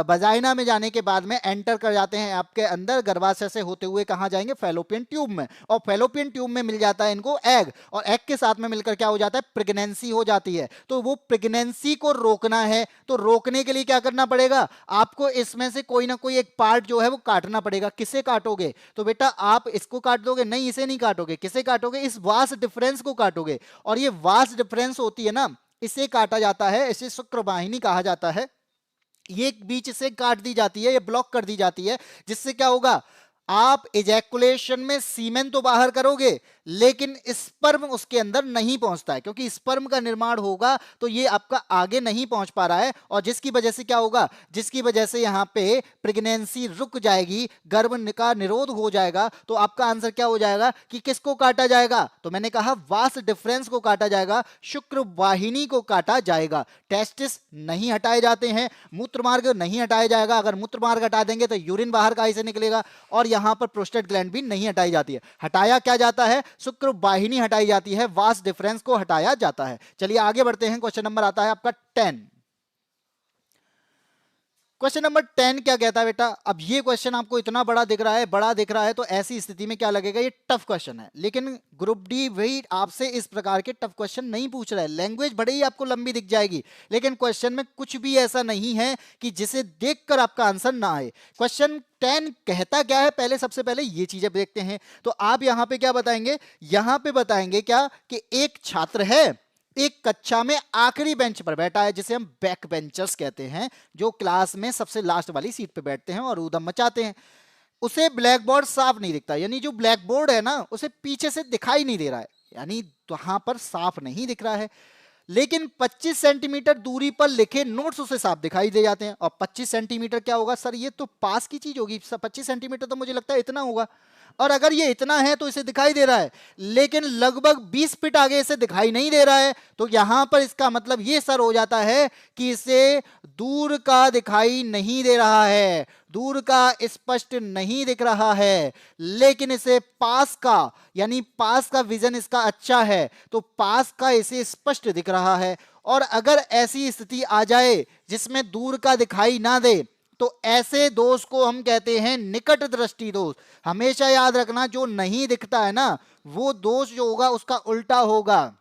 वजाइना में जाने के बाद में एंटर कर जाते हैं आपके अंदर, गर्भाशय से होते हुए कहां जाएंगे, फैलोपियन ट्यूब में। और फैलोपियन ट्यूब में मिल जाता है इनको एग, और एग के साथ में मिलकर क्या हो जाता है, प्रेगनेंसी हो जाती है। तो वो प्रेगनेंसी को रोकना है, तो रोकने के लिए क्या करना पड़ेगा, आपको इसमें से कोई ना कोई एक पार्ट जो है वो काटना पड़ेगा। किसे काटोगे, तो बेटा आप इसको काट दोगे, नहीं इसे नहीं काटोगे, किसे काटोगे, इस वास डिफरेंस को काटोगे। और ये वास डिफरेंस होती है ना, इसे काटा जाता है, इसे शुक्रवाहिनी कहा जाता है। ये बीच से काट दी जाती है, ये ब्लॉक कर दी जाती है, जिससे क्या होगा, आप इजैकुलेशन में सीमेन तो बाहर करोगे लेकिन स्पर्म उसके अंदर नहीं पहुंचता है, क्योंकि स्पर्म का निर्माण होगा तो ये आपका आगे नहीं पहुंच पा रहा है। और जिसकी वजह से क्या होगा, जिसकी वजह से यहां पे प्रेगनेंसी रुक जाएगी, गर्भ का निरोध हो जाएगा। तो आपका आंसर क्या हो जाएगा कि किसको काटा जाएगा, तो मैंने कहा वास डिफरेंस को काटा जाएगा, शुक्र वाहिनी को काटा जाएगा। टेस्टिस नहीं हटाए जाते हैं, मूत्रमार्ग नहीं हटाया जाएगा। अगर मूत्रमार्ग हटा देंगे तो यूरिन बाहर का से निकलेगा। और यहां पर प्रोस्टेट ग्लैंड भी नहीं हटाई जाती है। हटाया क्या जाता है, शुक्र वाहिनी हटाई जाती है, वास डिफरेंस को हटाया जाता है। चलिए आगे बढ़ते हैं, क्वेश्चन नंबर आता है आपका 10। क्वेश्चन नंबर 10 क्या कहता है बेटा, अब ये क्वेश्चन आपको इतना बड़ा दिख रहा है, बड़ा दिख रहा है, तो ऐसी स्थिति में क्या लगेगा, ये टफ क्वेश्चन है। लेकिन ग्रुप डी वही आपसे इस प्रकार के टफ क्वेश्चन नहीं पूछ रहा है। लैंग्वेज बड़े ही आपको लंबी दिख जाएगी, लेकिन क्वेश्चन में कुछ भी ऐसा नहीं है कि जिसे देखकर आपका आंसर ना आए। क्वेश्चन 10 कहता क्या है, पहले सबसे पहले ये चीजें देखते हैं। तो आप यहां पे क्या बताएंगे, यहां पे बताएंगे क्या कि एक छात्र है, एक कक्षा में आखिरी बेंच पर बैठा है, जिसे हम बैक बेंचर्स कहते हैं, जो क्लास में सबसे लास्ट वाली सीट पे बैठते हैं और ऊधम मचाते हैं। उसे ब्लैक बोर्ड साफ नहीं दिखता, यानी जो ब्लैक बोर्ड है ना उसे पीछे से दिखाई नहीं दे रहा है, यानी वहां पर साफ नहीं दिख रहा है। लेकिन 25 सेंटीमीटर दूरी पर लिखे नोट्स उसे साफ दिखाई दे जाते हैं। और 25 सेंटीमीटर क्या होगा सर, ये तो पास की चीज होगी, 25 सेंटीमीटर तो मुझे लगता है इतना होगा। और अगर ये इतना है तो इसे दिखाई दे रहा है, लेकिन लगभग 20 फीट आगे इसे दिखाई नहीं दे रहा है। तो यहां पर इसका मतलब ये सर हो जाता है कि इसे दूर का दिखाई नहीं दे रहा है, दूर का स्पष्ट नहीं दिख रहा है, लेकिन इसे पास का, यानी पास का विजन इसका अच्छा है, तो पास का इसे स्पष्ट दिख रहा है। और अगर ऐसी स्थिति आ जाए जिसमें दूर का दिखाई ना दे, तो ऐसे दोष को हम कहते हैं निकट दृष्टि दोष। हमेशा याद रखना, जो नहीं दिखता है ना, वो दोष जो होगा उसका उल्टा होगा।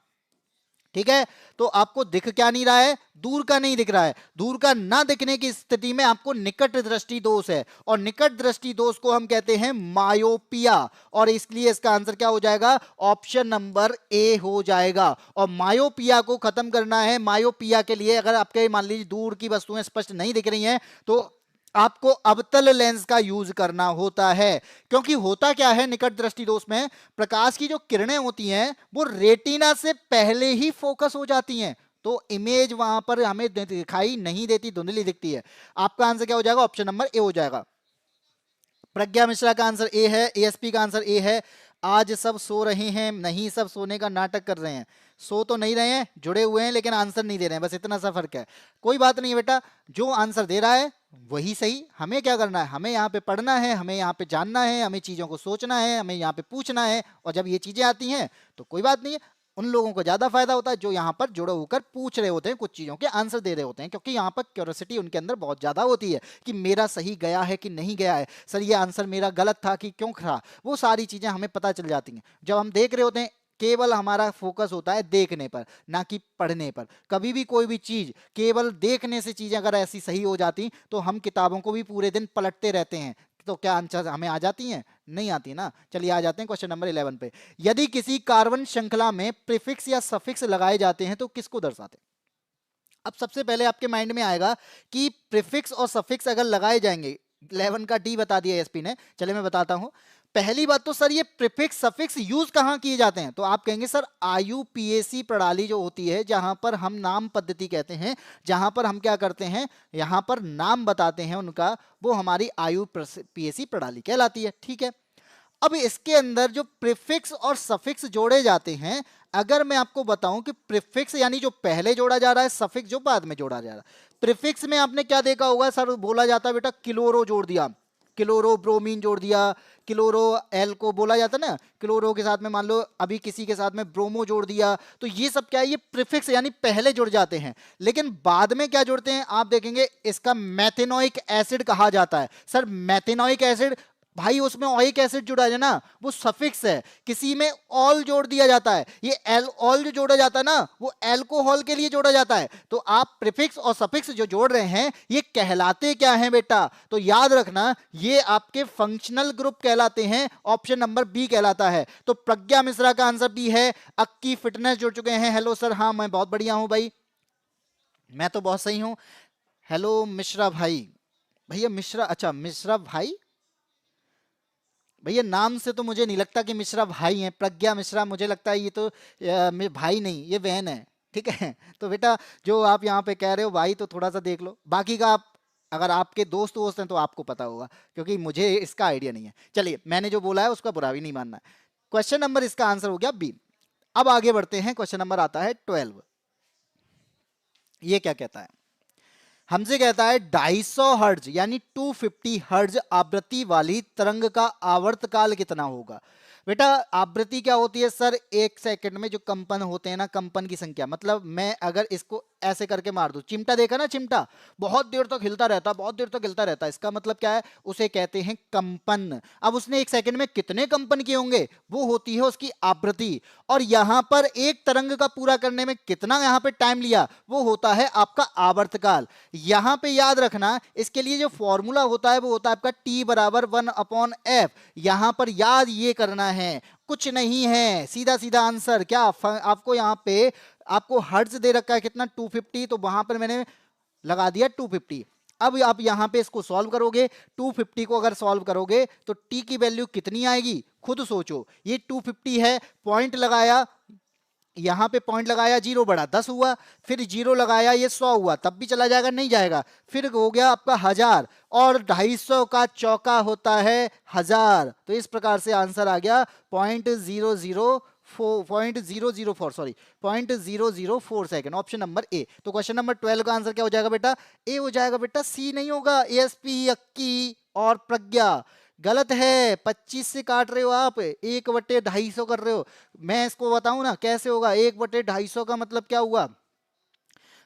ठीक है, तो आपको दिख क्या नहीं रहा है, दूर का नहीं दिख रहा है। दूर का ना दिखने की स्थिति में आपको निकट दृष्टि दोष है, और निकट दृष्टि दोष को हम कहते हैं मायोपिया। और इसलिए इसका आंसर क्या हो जाएगा, ऑप्शन नंबर ए हो जाएगा। और मायोपिया को खत्म करना है, मायोपिया के लिए अगर आपके मान लीजिए दूर की वस्तुएं स्पष्ट नहीं दिख रही हैं तो आपको अवतल लेंस का यूज करना होता है। क्योंकि होता क्या है निकट दृष्टि दोष में, प्रकाश की जो किरणें होती हैं वो रेटिना से पहले ही फोकस हो जाती हैं, तो इमेज वहां पर हमें दिखाई नहीं देती, धुंधली दिखती है। आपका आंसर क्या हो जाएगा, ऑप्शन नंबर ए हो जाएगा। प्रज्ञा मिश्रा का आंसर ए है, एएसपी का आंसर ए है। आज सब सो रहे हैं, नहीं सब सोने का नाटक कर रहे हैं। सो तो नहीं रहे हैं, जुड़े हुए हैं, लेकिन आंसर नहीं दे रहे हैं, बस इतना सा फर्क है। कोई बात नहीं है बेटा, जो आंसर दे रहा है वही सही। हमें क्या करना है, हमें यहाँ पे पढ़ना है, हमें यहाँ पे जानना है, हमें चीजों को सोचना है, हमें यहाँ पे पूछना है। और जब ये चीजें आती हैं तो कोई बात नहीं है, उन लोगों को ज्यादा फायदा होता है जो यहाँ पर जुड़े होकर पूछ रहे होते हैं, कुछ चीजों के आंसर दे रहे होते हैं, क्योंकि यहाँ पर क्यूरियोसिटी उनके अंदर बहुत ज्यादा होती है कि मेरा सही गया है कि नहीं गया है, सर ये आंसर मेरा गलत था कि क्यों था। वो सारी चीजें हमें पता चल जाती हैं जब हम देख रहे होते हैं। केवल हमारा फोकस होता है देखने पर, ना कि पढ़ने पर। कभी भी कोई भी चीज केवल देखने से चीजें अगर ऐसी सही हो जाती तो हम किताबों को भी पूरे दिन पलटते रहते हैं, तो क्या आंसर हमें आ जाती हैं, नहीं आती ना। चलिए आ जाते हैं क्वेश्चन नंबर 11 पे। यदि किसी कार्बन श्रृंखला में प्रीफिक्स या सफिक्स लगाए जाते हैं तो किसको दर्शाते हैं। अब सबसे पहले आपके माइंड में आएगा कि प्रीफिक्स और सफिक्स अगर लगाए जाएंगे, 11 का डी बता दिया एसपी ने, चले मैं बताता हूं। पहली बात तो सर ये प्रीफिक्स सफिक्स यूज कहाँ किए जाते हैं, तो आप कहेंगे सर आईयूपीएसी प्रणाली जो होती है जहां पर हम नाम पद्धति कहते हैं, जहां पर हम क्या करते हैं, यहां पर नाम बताते हैं उनका, वो हमारी आईयूपीएसी प्रणाली कहलाती है। ठीक है, अब इसके अंदर जो प्रीफिक्स और सफिक्स जोड़े जाते हैं, अगर मैं आपको बताऊं कि प्रीफिक्स यानी जो पहले जोड़ा जा रहा है, सफिक्स जो बाद में जोड़ा जा रहा है। प्रीफिक्स में आपने क्या देखा होगा सर, बोला जाता है बेटा क्लोरो जोड़ दिया, क्लोरो ब्रोमीन जोड़ दिया, क्लोरो एल को बोला जाता है ना, क्लोरो के साथ में मान लो अभी किसी के साथ में ब्रोमो जोड़ दिया, तो ये सब क्या है, ये प्रीफिक्स यानी पहले जुड़ जाते हैं। लेकिन बाद में क्या जोड़ते हैं आप देखेंगे, इसका मेथेनोइक एसिड कहा जाता है। सर मेथेनोइक एसिड भाई उसमें ओइक एसिड जुड़ा है ना, वो सफिक्स है। किसी में ऑल जोड़ दिया जाता है, ये एल ऑल जो जोड़ा जाता है ना, वो एल्कोहल के लिए जोड़ा जाता है। तो आप प्रीफिक्स और सफिक्स जो जोड़ रहे हैं ये कहलाते क्या हैं बेटा, तो याद रखना ये आपके फंक्शनल ग्रुप कहलाते हैं। ऑप्शन नंबर बी कहलाता है। तो प्रज्ञा मिश्रा का आंसर बी है। अक्की फिटनेस जुड़ चुके हैं, हेलो सर, हाँ मैं बहुत बढ़िया हूं भाई, मैं तो बहुत सही हूं। हेलो मिश्रा भाई, भैया मिश्रा, अच्छा मिश्रा भाई, भैया नाम से तो मुझे नहीं लगता कि मिश्रा भाई हैं। प्रज्ञा मिश्रा, मुझे लगता है ये तो भाई नहीं, ये बहन है। ठीक है तो बेटा जो आप यहाँ पे कह रहे हो भाई, तो थोड़ा सा देख लो, बाकी का आप अगर आपके दोस्त वोस्त हैं तो आपको पता होगा, क्योंकि मुझे इसका आइडिया नहीं है। चलिए मैंने जो बोला है उसका बुरा भी नहीं मानना है। क्वेश्चन नंबर इसका आंसर हो गया बी। अब आगे बढ़ते हैं, क्वेश्चन नंबर आता है 12। ये क्या कहता है, हमसे कहता है 250 हर्ट्ज यानी 250 हर्ट्ज आवृत्ति वाली तरंग का आवर्तकाल कितना होगा। बेटा आवृत्ति क्या होती है सर, एक सेकंड में जो कंपन होते हैं ना, कंपन की संख्या, मतलब मैं अगर इसको ऐसे करके मार दूं, चिमटा देखा ना, चिमटा बहुत देर तक हिलता रहता, बहुत देर तक हिलता रहता, इसका मतलब क्या है, उसे कहते हैं कंपन। अब उसने एक सेकंड में कितने कंपन किए होंगे, वो होती है उसकी आवृत्ति। और यहां पर एक तरंग का पूरा करने में कितना यहां पे टाइम लिया, वो होता है आपका आवर्तकाल। यहां पे याद रखना, इसके लिए जो फॉर्मूला होता है वो होता है आपका T बराबर 1/F। यहां पर याद ये करना है, कुछ नहीं है, सीधा सीधा आंसर क्या आपको यहाँ पे आपको हर्ट्ज दे रखा है कितना 250, तो वहां पर मैंने लगा दिया 250। अब आप यहां पे इसको सॉल्व करोगे, 250 को अगर सॉल्व करोगे तो टी की वैल्यू कितनी आएगी, खुद सोचो। ये 250 है, पॉइंट लगाया, यहां पे पॉइंट लगाया, जीरो बढ़ा 10 हुआ, फिर जीरो लगाया ये 100 हुआ, तब भी चला जाएगा, नहीं जाएगा, फिर हो गया आपका 1000, और 250 का चौका होता है 1000। तो इस प्रकार से आंसर आ गया 0.004 sorry 0.004 second, option number A. तो क्वेश्चन नंबर 12 का आंसर क्या हो जाएगा बेटा, ए हो जाएगा बेटा, सी नहीं होगा। एएसपी, अक्की और प्रज्ञा गलत है, 25 से काट रहे हो आप, 1/250 कर रहे हो। मैं इसको बताऊं ना कैसे होगा, 1/250 का मतलब क्या हुआ,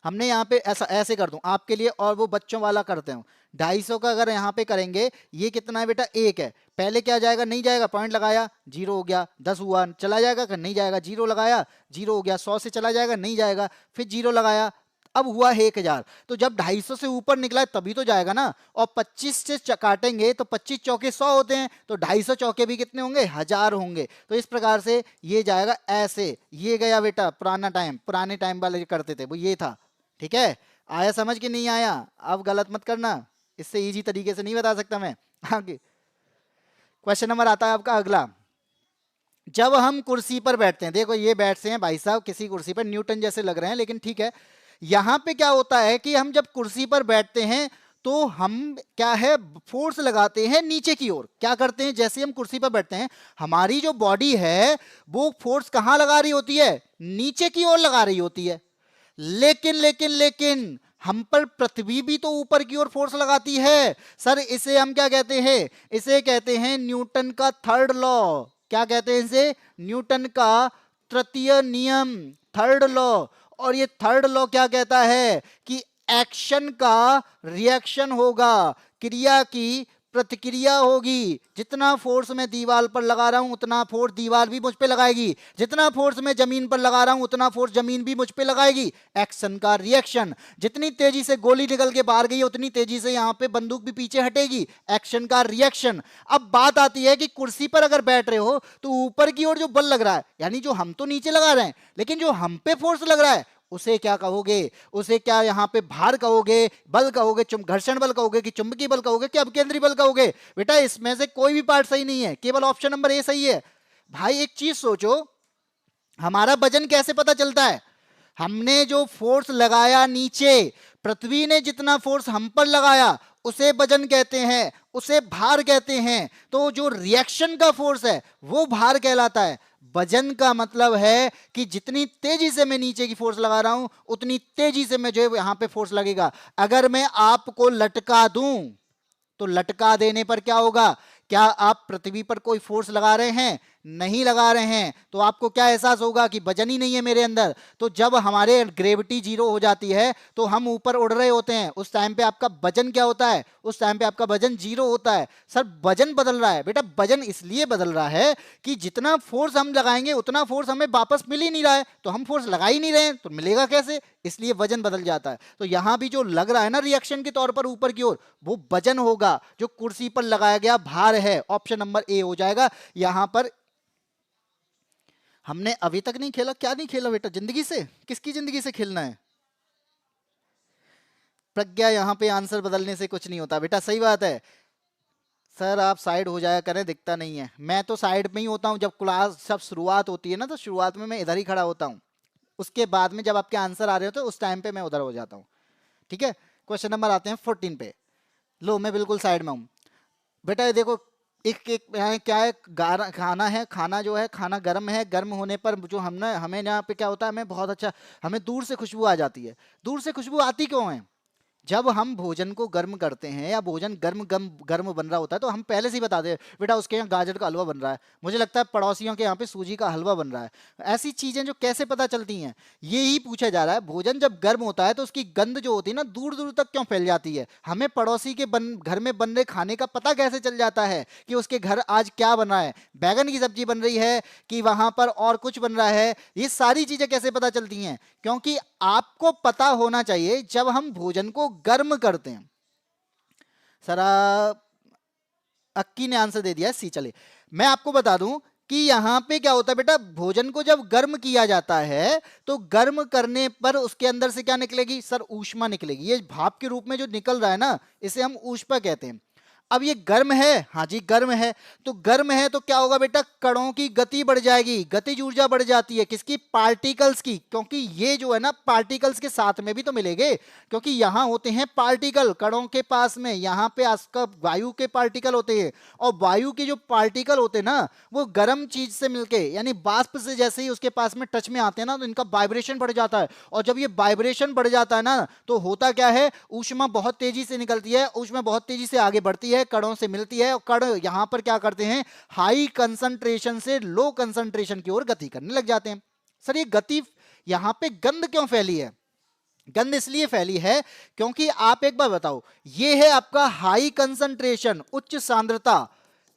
हमने यहाँ पे ऐसा ऐसे कर दूं आपके लिए, और वो बच्चों वाला करते हो। 250 का अगर यहाँ पे करेंगे, ये कितना है बेटा, 1 है, पहले क्या जाएगा, नहीं जाएगा, पॉइंट लगाया, जीरो हो गया, 10 हुआ, चला जाएगा कि नहीं जाएगा, जीरो लगाया, जीरो हो गया, 100 से चला जाएगा, नहीं जाएगा, फिर जीरो लगाया, अब हुआ 1000। तो जब 250 से ऊपर निकला है तभी तो जाएगा ना, और 25 से काटेंगे तो 25 चौके 100 होते हैं, तो 250 चौके भी कितने होंगे, 1000 होंगे। तो इस प्रकार से ये जाएगा ऐसे, ये गया बेटा पुराना टाइम, पुराने टाइम वाले करते थे वो, ये था। ठीक है, आया समझ के, नहीं आया अब गलत मत करना, इससे इजी तरीके से नहीं बता सकता मैं। आगे क्वेश्चन नंबर आता है आपका अगला, जब हम कुर्सी पर बैठते हैं, देखो ये बैठते हैं भाई साहब किसी कुर्सी पर, न्यूटन जैसे लग रहे हैं, लेकिन ठीक है, यहां पे क्या होता है कि हम जब कुर्सी पर बैठते हैं तो हम क्या है, फोर्स लगाते हैं नीचे की ओर। क्या करते हैं, जैसे हम कुर्सी पर बैठते हैं, हमारी जो बॉडी है वो फोर्स कहां लगा रही होती है, नीचे की ओर लगा रही होती है। लेकिन लेकिन लेकिन हम पर पृथ्वी भी तो ऊपर की ओर फोर्स लगाती है। सर इसे हम क्या कहते हैं, इसे कहते हैं न्यूटन का थर्ड लॉ। क्या कहते हैं इसे, न्यूटन का तृतीय नियम, थर्ड लॉ। और ये थर्ड लॉ क्या कहता है कि एक्शन का रिएक्शन होगा, क्रिया की प्रतिक्रिया होगी। जितना फोर्स मैं दीवार पर लगा रहा हूं उतना फोर्स दीवार भी मुझ पे लगाएगी, जितना फोर्स मैं जमीन पर लगा रहा हूं उतना फोर्स जमीन भी मुझ पे लगाएगी। एक्शन का रिएक्शन, जितनी तेजी से गोली निकल के बाहर गई उतनी तेजी से यहां पे बंदूक भी पीछे हटेगी। एक्शन का रिएक्शन। अब बात आती है कि कुर्सी पर अगर बैठ रहे हो तो ऊपर की ओर जो बल लग रहा है, यानी जो हम तो नीचे लगा रहे हैं, लेकिन जो हम पे फोर्स लग रहा है उसे क्या कहोगे? उसे क्या यहाँ पे भार कहोगे, बल कहोगे, घर्षण बल कहोगे, कि चुंबकीय बल कहोगे, कि अपकेंद्री बल कहोगे? बेटा इसमें से कोई भी पार्ट सही नहीं है, केवल ऑप्शन नंबर ए सही है। भाई एक चीज सोचो, हमारा वजन कैसे पता चलता है? हमने जो फोर्स लगाया नीचे, पृथ्वी ने जितना फोर्स हम पर लगाया उसे वजन कहते हैं, उसे भार कहते हैं। तो जो रिएक्शन का फोर्स है वो भार कहलाता है। वजन का मतलब है कि जितनी तेजी से मैं नीचे की फोर्स लगा रहा हूं उतनी तेजी से मैं जो है यहां पे फोर्स लगेगा। अगर मैं आपको लटका दूं तो लटका देने पर क्या होगा? क्या आप पृथ्वी पर कोई फोर्स लगा रहे हैं? नहीं लगा रहे हैं। तो आपको क्या एहसास होगा कि वजन ही नहीं है मेरे अंदर। तो जब हमारे ग्रेविटी जीरो हो जाती है तो हम ऊपर उड़ रहे होते हैं, उस टाइम पे आपका वजन क्या होता है? उस टाइम पे आपका वजन जीरो होता है। सर वजन बदल रहा है। बेटा वजन इसलिए बदल रहा है कि जितना फोर्स हम लगाएंगे उतना फोर्स हमें वापस मिल ही नहीं रहा है, तो हम फोर्स लगा ही नहीं रहे हैं तो मिलेगा कैसे? इसलिए वजन बदल जाता है। तो यहां भी जो लग रहा है ना रिएक्शन के तौर पर ऊपर की ओर, वो वजन होगा जो कुर्सी पर लगाया गया भार है। ऑप्शन नंबर ए हो जाएगा। यहां पर हमने अभी तक नहीं खेला। क्या नहीं खेला बेटा? जिंदगी से? किसकी जिंदगी से खेलना है? प्रज्ञा, यहां पे आंसर बदलने से कुछ नहीं होता बेटा। सही बात है। सर आप साइड हो जाया करें, दिखता नहीं है। मैं तो साइड में ही होता हूं जब क्लास सब शुरुआत होती है ना, तो शुरुआत में मैं इधर ही खड़ा होता हूं। उसके बाद में जब आपके आंसर आ रहे होते हैं उस टाइम पे मैं उधर हो जाता हूं। ठीक है, क्वेश्चन नंबर आते हैं 14 पे। लो मैं बिल्कुल साइड में हूं। बेटा ये देखो, एक एक यहाँ क्या है, खाना है। खाना जो है, खाना गर्म है। गर्म होने पर जो हमने हमें यहाँ पे क्या होता है, हमें बहुत अच्छा, हमें दूर से खुशबू आ जाती है। दूर से खुशबू आती क्यों है? जब हम भोजन को गर्म करते हैं या भोजन गर्म गर्म गर्म बन रहा होता है तो हम पहले से ही बता दें बेटा उसके यहाँ गाजर का हलवा बन रहा है, मुझे लगता है पड़ोसियों के यहाँ पे सूजी का हलवा बन रहा है। ऐसी चीजें जो कैसे पता चलती हैं, ये ही पूछा जा रहा है। भोजन जब गर्म होता है तो उसकी गंध जो होती है ना दूर दूर तक क्यों फैल जाती है? हमें पड़ोसी के घर में बन रहे खाने का पता कैसे चल जाता है कि उसके घर आज क्या बन रहा है? बैगन की सब्जी बन रही है कि वहां पर और कुछ बन रहा है? ये सारी चीजें कैसे पता चलती हैं? क्योंकि आपको पता होना चाहिए जब हम भोजन को गर्म करते हैं। सर अक्की ने आंसर दे दिया सी। चले मैं आपको बता दूं कि यहां पे क्या होता है बेटा, भोजन को जब गर्म किया जाता है तो गर्म करने पर उसके अंदर से क्या निकलेगी? सर ऊष्मा निकलेगी। ये भाप के रूप में जो निकल रहा है ना, इसे हम ऊष्मा कहते हैं। अब ये गर्म है, हाँ जी गर्म है। तो गर्म है तो क्या होगा बेटा? कणों की गति बढ़ जाएगी। गतिज ऊर्जा बढ़ जाती है किसकी? पार्टिकल्स की। क्योंकि ये जो है ना पार्टिकल्स के साथ में भी तो मिलेंगे, क्योंकि यहां होते हैं पार्टिकल कणों के पास में, यहां पे आपका वायु के पार्टिकल होते हैं। और वायु के जो पार्टिकल होते हैं ना वो गर्म चीज से मिलके यानी बाष्प से जैसे ही उसके पास में टच में आते हैं ना तो इनका वाइब्रेशन बढ़ जाता है। और जब ये वाइब्रेशन बढ़ जाता है ना तो होता क्या है? ऊष्मा बहुत तेजी से निकलती है, ऊष्मा बहुत तेजी से आगे बढ़ती है, कणों से मिलती है, और कण यहां पर क्या करते हैं? हाई कंसंट्रेशन से लो कंसंट्रेशन की ओर गति करने लग जाते हैं। सर ये गति, यहां पे गंध क्यों फैली है? गंध इसलिए फैली है क्योंकि आप एक बार बताओ, ये है आपका हाई कंसंट्रेशन, उच्च सांद्रता,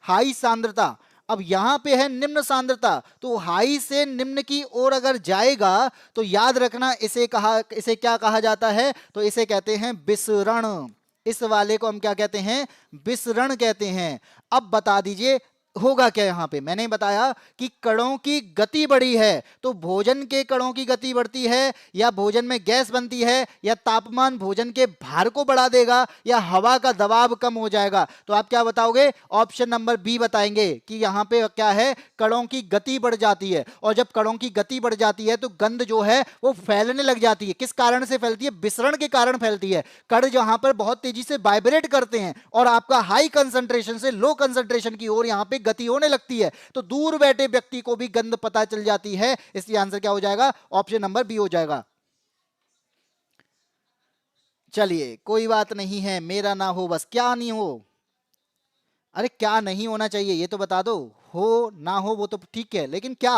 हाई सांद्रता। अब यहां पे है निम्न सांद्रता, तो हाई से निम्न की ओर अगर जाएगा तो याद रखना इसे क्या कहा जाता है? तो इसे कहते हैं विसरण। इस वाले को हम क्या कहते हैं? विसरण कहते हैं। अब बता दीजिए होगा क्या? यहां पे मैंने बताया कि कणों की गति बढ़ी है, तो भोजन के कणों की गति बढ़ती है या भोजन में गैस बनती है या तापमान भोजन के भार को बढ़ा देगा या हवा का दबाव कम हो जाएगा? तो आप क्या बताओगे? ऑप्शन नंबर बी बताएंगे कि यहां पे क्या है? कणों की गति बढ़ जाती है। और जब कणों की गति बढ़ जाती है तो गंध जो है वो फैलने लग जाती है। किस कारण से फैलती है? विसरण के कारण फैलती है। कण जहां पर बहुत तेजी से वाइब्रेट करते हैं और आपका हाई कंसंट्रेशन से लो कंसंट्रेशन की ओर यहां पे गति होने लगती है, तो दूर बैठे व्यक्ति को भी गंध पता चल जाती है। इसलिए आंसर क्या हो जाएगा? ऑप्शन नंबर बी हो जाएगा। चलिए कोई बात नहीं है, मेरा ना हो बस। क्या नहीं हो? अरे क्या नहीं होना चाहिए ये तो बता दो। हो ना हो वो तो ठीक है, लेकिन क्या?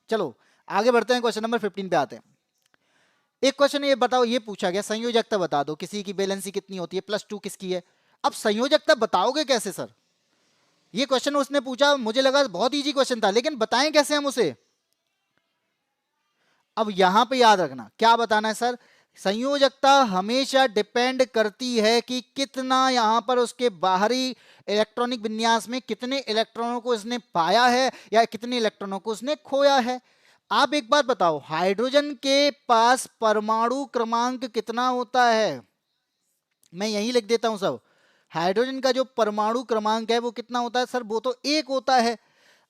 चलो आगे बढ़ते हैं, क्वेश्चन नंबर 15 पे आते हैं। एक क्वेश्चन ये बताओ, ये पूछा गया संयोजकता बता दो, किसी की वैलेंसी कितनी होती है, +2 किसकी है? अब संयोजकता बताओगे कैसे सर? ये क्वेश्चन उसने पूछा, मुझे लगा बहुत इजी क्वेश्चन था, लेकिन बताएं कैसे हम उसे? अब यहां पे याद रखना क्या बताना है सर? संयोजकता हमेशा डिपेंड करती है कि कितना यहां पर उसके बाहरी इलेक्ट्रॉनिक विन्यास में कितने इलेक्ट्रॉनों को इसने पाया है या कितने इलेक्ट्रॉनों को इसने खोया है। आप एक बात बताओ, हाइड्रोजन के पास परमाणु क्रमांक कितना होता है? मैं यही लिख देता हूं सब। हाइड्रोजन का जो परमाणु क्रमांक है वो कितना होता है सर? वो तो एक होता है।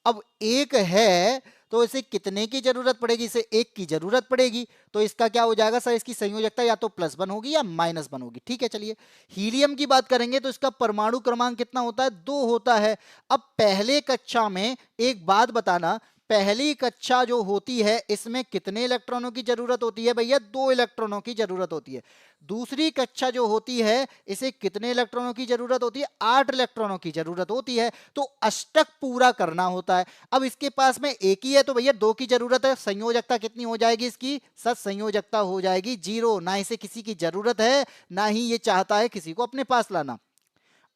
अब एक है तो इसे कितने की जरूरत पड़ेगी? इसे एक की जरूरत पड़ेगी। तो इसका क्या हो जाएगा सर? इसकी संयोजकता या तो +1 होगी या -1 होगी। ठीक है, चलिए हीलियम की बात करेंगे तो इसका परमाणु क्रमांक कितना होता है? 2 होता है। अब पहले कक्षा में एक बात बताना, पहली कक्षा जो होती है इसमें कितने इलेक्ट्रॉनों की जरूरत होती है भैया? 2 इलेक्ट्रॉनों की जरूरत होती है। दूसरी कक्षा जो होती है इसे कितने इलेक्ट्रॉनों की जरूरत होती है? 8 इलेक्ट्रॉनों की जरूरत होती है। तो अष्टक पूरा करना होता है। अब इसके पास में एक ही है तो भैया 2 की जरूरत है। संयोजकता कितनी हो जाएगी इसकी? सत संयोजकता हो जाएगी 0। ना इसे किसी की जरूरत है, ना ही ये चाहता है किसी को अपने पास लाना।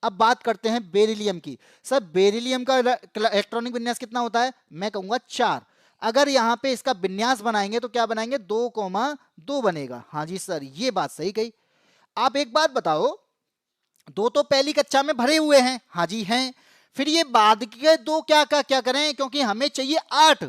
अब बात करते हैं बेरिलियम की। सर बेरिलियम का इलेक्ट्रॉनिक विन्यास कितना होता है? मैं कहूंगा 4। अगर यहां पे इसका विन्यास बनाएंगे तो क्या बनाएंगे? 2,2 बनेगा। हाँ जी सर, ये बात सही कही। आप एक बात बताओ, 2 तो पहली कक्षा में भरे हुए हैं। हाँ जी हैं। फिर ये बाद के 2 क्या करें? क्योंकि हमें चाहिए 8।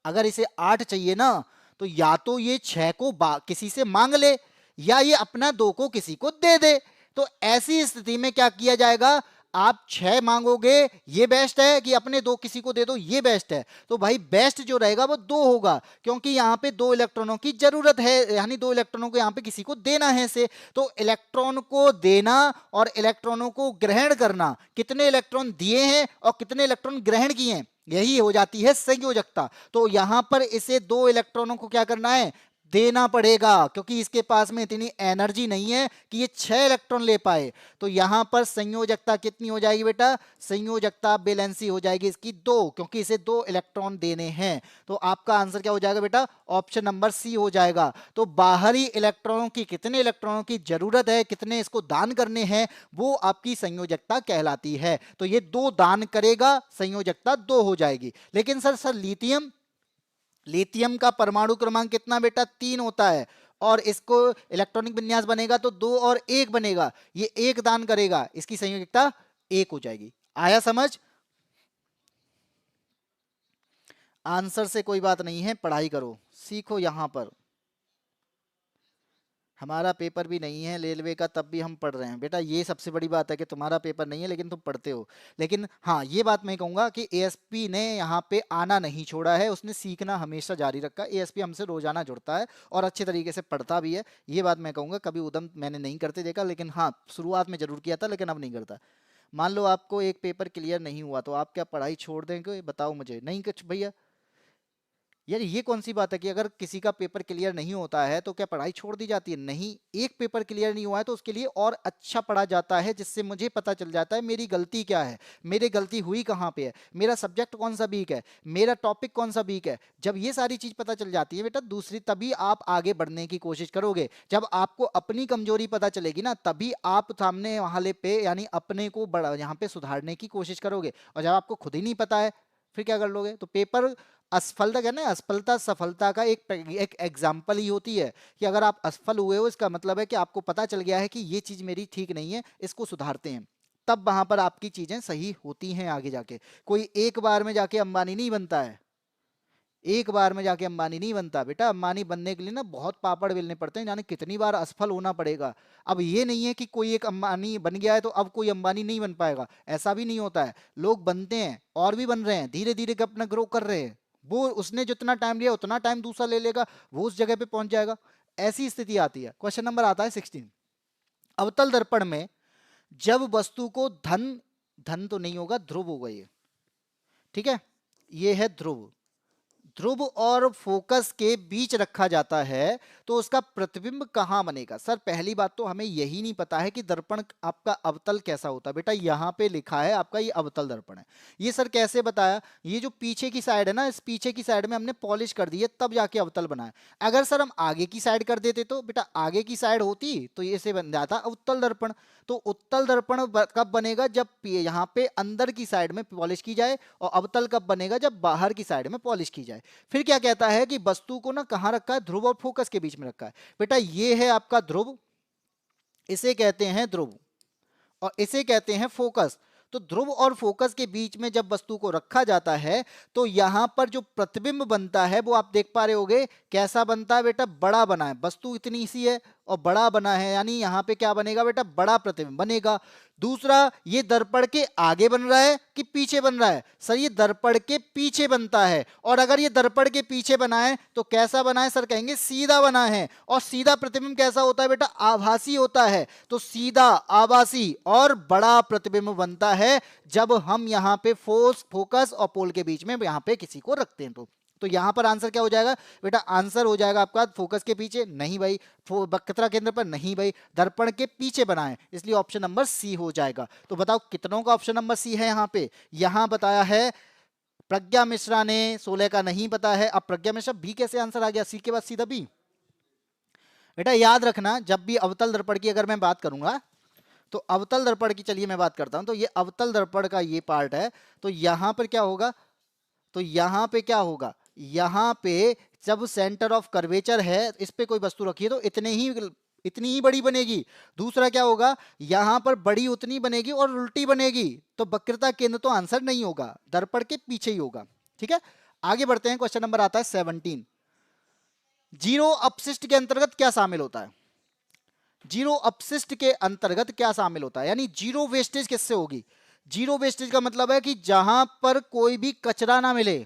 अगर इसे 8 चाहिए ना तो या तो ये 6 को किसी से मांग ले या ये अपना 2 को किसी को दे दे। तो ऐसी स्थिति में क्या किया जाएगा? आप 6 मांगोगे ये बेस्ट है कि अपने 2 किसी को दे दो ये बेस्ट है? तो भाई बेस्ट जो रहेगा वो 2 होगा, क्योंकि यहां पे 2 इलेक्ट्रॉनों की जरूरत है, यानी 2 इलेक्ट्रॉनों को यहां पे किसी को देना है से। तो इलेक्ट्रॉन को देना और इलेक्ट्रॉनों को ग्रहण करना, कितने इलेक्ट्रॉन दिए हैं और कितने इलेक्ट्रॉन ग्रहण किए हैं, यही हो जाती है संयोजकता। तो यहां पर इसे 2 इलेक्ट्रॉनों को क्या करना है? देना पड़ेगा, क्योंकि इसके पास में इतनी एनर्जी नहीं है कि ये 6 इलेक्ट्रॉन ले पाए। तो यहां पर संयोजकता कितनी हो जाएगी बेटा? संयोजकता बैलेंसी हो जाएगी इसकी 2, क्योंकि इसे 2 इलेक्ट्रॉन देने हैं। तो आपका आंसर क्या हो जाएगा बेटा? ऑप्शन नंबर सी हो जाएगा। तो बाहरी इलेक्ट्रॉनों की कितने इलेक्ट्रॉनों की जरूरत है, कितने इसको दान करने हैं, वो आपकी संयोजकता कहलाती है। तो ये 2 दान करेगा, संयोजकता 2 हो जाएगी। लेकिन सर लिथियम, लिथियम का परमाणु क्रमांक कितना बेटा? 3 होता है। और इसको इलेक्ट्रॉनिक विन्यास बनेगा तो 2 और 1 बनेगा। ये 1 दान करेगा, इसकी संयोजकता 1 हो जाएगी। आया समझ? आंसर से कोई बात नहीं है, पढ़ाई करो, सीखो। यहां पर हमारा पेपर भी नहीं है रेलवे का, तब भी हम पढ़ रहे हैं बेटा। ये सबसे बड़ी बात है कि तुम्हारा पेपर नहीं है लेकिन तुम पढ़ते हो। लेकिन हाँ, ये बात मैं कहूंगा कि एएसपी ने यहाँ पे आना नहीं छोड़ा है, उसने सीखना हमेशा जारी रखा। एएसपी हमसे रोजाना जुड़ता है और अच्छे तरीके से पढ़ता भी है। ये बात मैं कहूंगा, कभी उदम मैंने नहीं करते देखा, लेकिन हाँ शुरुआत में जरूर किया था, लेकिन अब नहीं करता। मान लो आपको एक पेपर क्लियर नहीं हुआ तो आप क्या पढ़ाई छोड़ देंगे? बताओ मुझे। नहीं कुछ भैया, यार ये कौन सी बात है कि अगर किसी का पेपर क्लियर नहीं होता है तो क्या पढ़ाई छोड़ दी जाती है? नहीं, एक पेपर क्लियर नहीं हुआ है तो उसके लिए और अच्छा पढ़ा जाता है, जिससे मुझे पता चल जाता है मेरी गलती क्या है, मेरी गलती हुई कहाँ पे है, मेरा सब्जेक्ट कौन सा वीक है, मेरा टॉपिक कौन सा वीक है। जब ये सारी चीज पता चल जाती है बेटा दूसरी, तभी आप आगे बढ़ने की कोशिश करोगे। जब आपको अपनी कमजोरी पता चलेगी ना, तभी आप सामने वाले पे यानी अपने को बड़ा यहाँ पे सुधारने की कोशिश करोगे। और जब आपको खुद ही नहीं पता है फिर क्या कर लोगे? तो पेपर असफलता, कहना है असफलता सफलता का एक एग्जाम्पल ही होती है कि अगर आप असफल हुए हो इसका मतलब है कि आपको पता चल गया है कि ये चीज मेरी ठीक नहीं है, इसको सुधारते हैं। तब वहां पर आपकी चीजें सही होती हैं आगे जाके। कोई एक बार में जाके अंबानी नहीं बनता है, एक बार में जाके अंबानी नहीं बनता बेटा। अंबानी बनने के लिए ना बहुत पापड़ बेलने पड़ते हैं, यानी कितनी बार असफल होना पड़ेगा। अब ये नहीं है कि कोई एक अंबानी बन गया है तो अब कोई अंबानी नहीं बन पाएगा, ऐसा भी नहीं होता है। लोग बनते हैं और भी बन रहे हैं, धीरे धीरे अपना ग्रो कर रहे हैं। वो उसने जितना टाइम लिया उतना टाइम दूसरा ले लेगा, वो उस जगह पे पहुंच जाएगा। ऐसी स्थिति आती है। क्वेश्चन नंबर आता है 16। अवतल दर्पण में जब वस्तु को धन, धन तो नहीं होगा, ध्रुव होगा ये, ठीक है, ये है ध्रुव, ध्रुव और फोकस के बीच रखा जाता है तो उसका प्रतिबिंब कहां बनेगा? सर पहली बात तो हमें यही नहीं पता है कि दर्पण आपका अवतल कैसा होता है। बेटा यहां पे लिखा है आपका ये अवतल दर्पण है। ये सर कैसे बताया? ये जो पीछे की साइड है ना, इस पीछे की साइड में हमने पॉलिश कर दी है तब जाके अवतल बना है। अगर सर हम आगे की साइड कर देते तो बेटा आगे की साइड होती तो ये से बन जाता उत्तल दर्पण। तो उत्तल दर्पण कब बनेगा? जब यहाँ पे अंदर की साइड में पॉलिश की जाए। और अवतल कब बनेगा? जब बाहर की साइड में पॉलिश की जाए। फिर क्या कहता है कि वस्तु को ना कहां रखा है? ध्रुव और फोकस के बीच में रखा है। बेटा ये है आपका ध्रुव, इसे कहते हैं ध्रुव और इसे कहते हैं फोकस। तो ध्रुव और फोकस के बीच में जब वस्तु को रखा जाता है तो यहां पर जो प्रतिबिंब बनता है वो आप देख पा रहे होगे कैसा बनता है बेटा, बड़ा बना है। वस्तु इतनी सी है और बड़ा बना है, यानी यहां पे क्या बनेगा बेटा, बड़ा प्रतिबिंब बनेगा। दूसरा, ये दर्पण के आगे बन रहा है कि पीछे बन रहा है? सर ये दर्पण के पीछे बनता है, और अगर ये दर्पण के पीछे बना है तो कैसा बना है? सर कहेंगे सीधा बना है। और सीधा प्रतिबिंब कैसा होता है बेटा? आभासी होता है। तो सीधा, आभासी और बड़ा प्रतिबिंब बनता है जब हम यहां पे फोकस और पोल के बीच में यहां पे किसी को रखते हैं। तो यहां पर आंसर क्या हो जाएगा बेटा? आंसर हो जाएगा आपका फोकस के पीछे नहीं भाई, वक्रता केंद्र पर नहीं भाई, दर्पण के पीछे बना है, इसलिए ऑप्शन नंबर सी हो जाएगा। तो बताओ कितनों का ऑप्शन नंबर सी है यहां पे? यहां बताया है प्रज्ञा मिश्रा ने, 16 का नहीं पता है। अब प्रज्ञा मिश्रा, बी कैसे आंसर आ गया? सी के बाद सीधा बी। बेटा याद रखना, जब भी अवतल दर्पण की अगर मैं बात करूंगा तो अवतल दर्पण की, चलिए मैं बात करता हूं, तो ये अवतल दर्पण का ये पार्ट है। तो यहां पर क्या होगा? तो यहां पे क्या होगा? यहां पे जब सेंटर ऑफ कर्वेचर है, इस पे कोई वस्तु रखी है तो इतनी ही बड़ी बनेगी। दूसरा क्या होगा? यहां पर बड़ी उतनी बनेगी और उल्टी बनेगी। तो वक्रता केंद्र तो आंसर नहीं होगा, दर्पण के पीछे ही होगा। ठीक है, आगे बढ़ते हैं। क्वेश्चन नंबर आता है 17। जीरो अपशिष्ट के अंतर्गत क्या शामिल होता है? जीरो अपशिष्ट के अंतर्गत क्या शामिल होता है, यानी जीरो वेस्टेज किससे होगी? जीरो वेस्टेज का मतलब है कि जहां पर कोई भी कचरा ना मिले।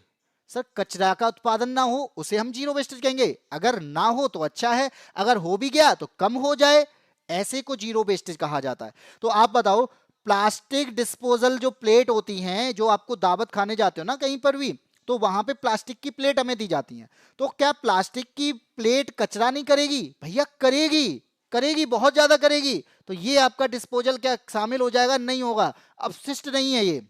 सर कचरा का उत्पादन ना हो उसे हम जीरो वेस्टेज कहेंगे। अगर ना हो तो अच्छा है, अगर हो भी गया तो कम हो जाए, ऐसे को जीरो वेस्टेज कहा जाता है। तो आप बताओ, प्लास्टिक डिस्पोजल जो प्लेट होती हैं, जो आपको दावत खाने जाते हो ना कहीं पर भी, तो वहां पे प्लास्टिक की प्लेट हमें दी जाती है। तो क्या प्लास्टिक की प्लेट कचरा नहीं करेगी? भैया करेगी, करेगी, बहुत ज्यादा करेगी। तो ये आपका डिस्पोजल क्या शामिल हो जाएगा? नहीं होगा, अपशिष्ट नहीं है ये,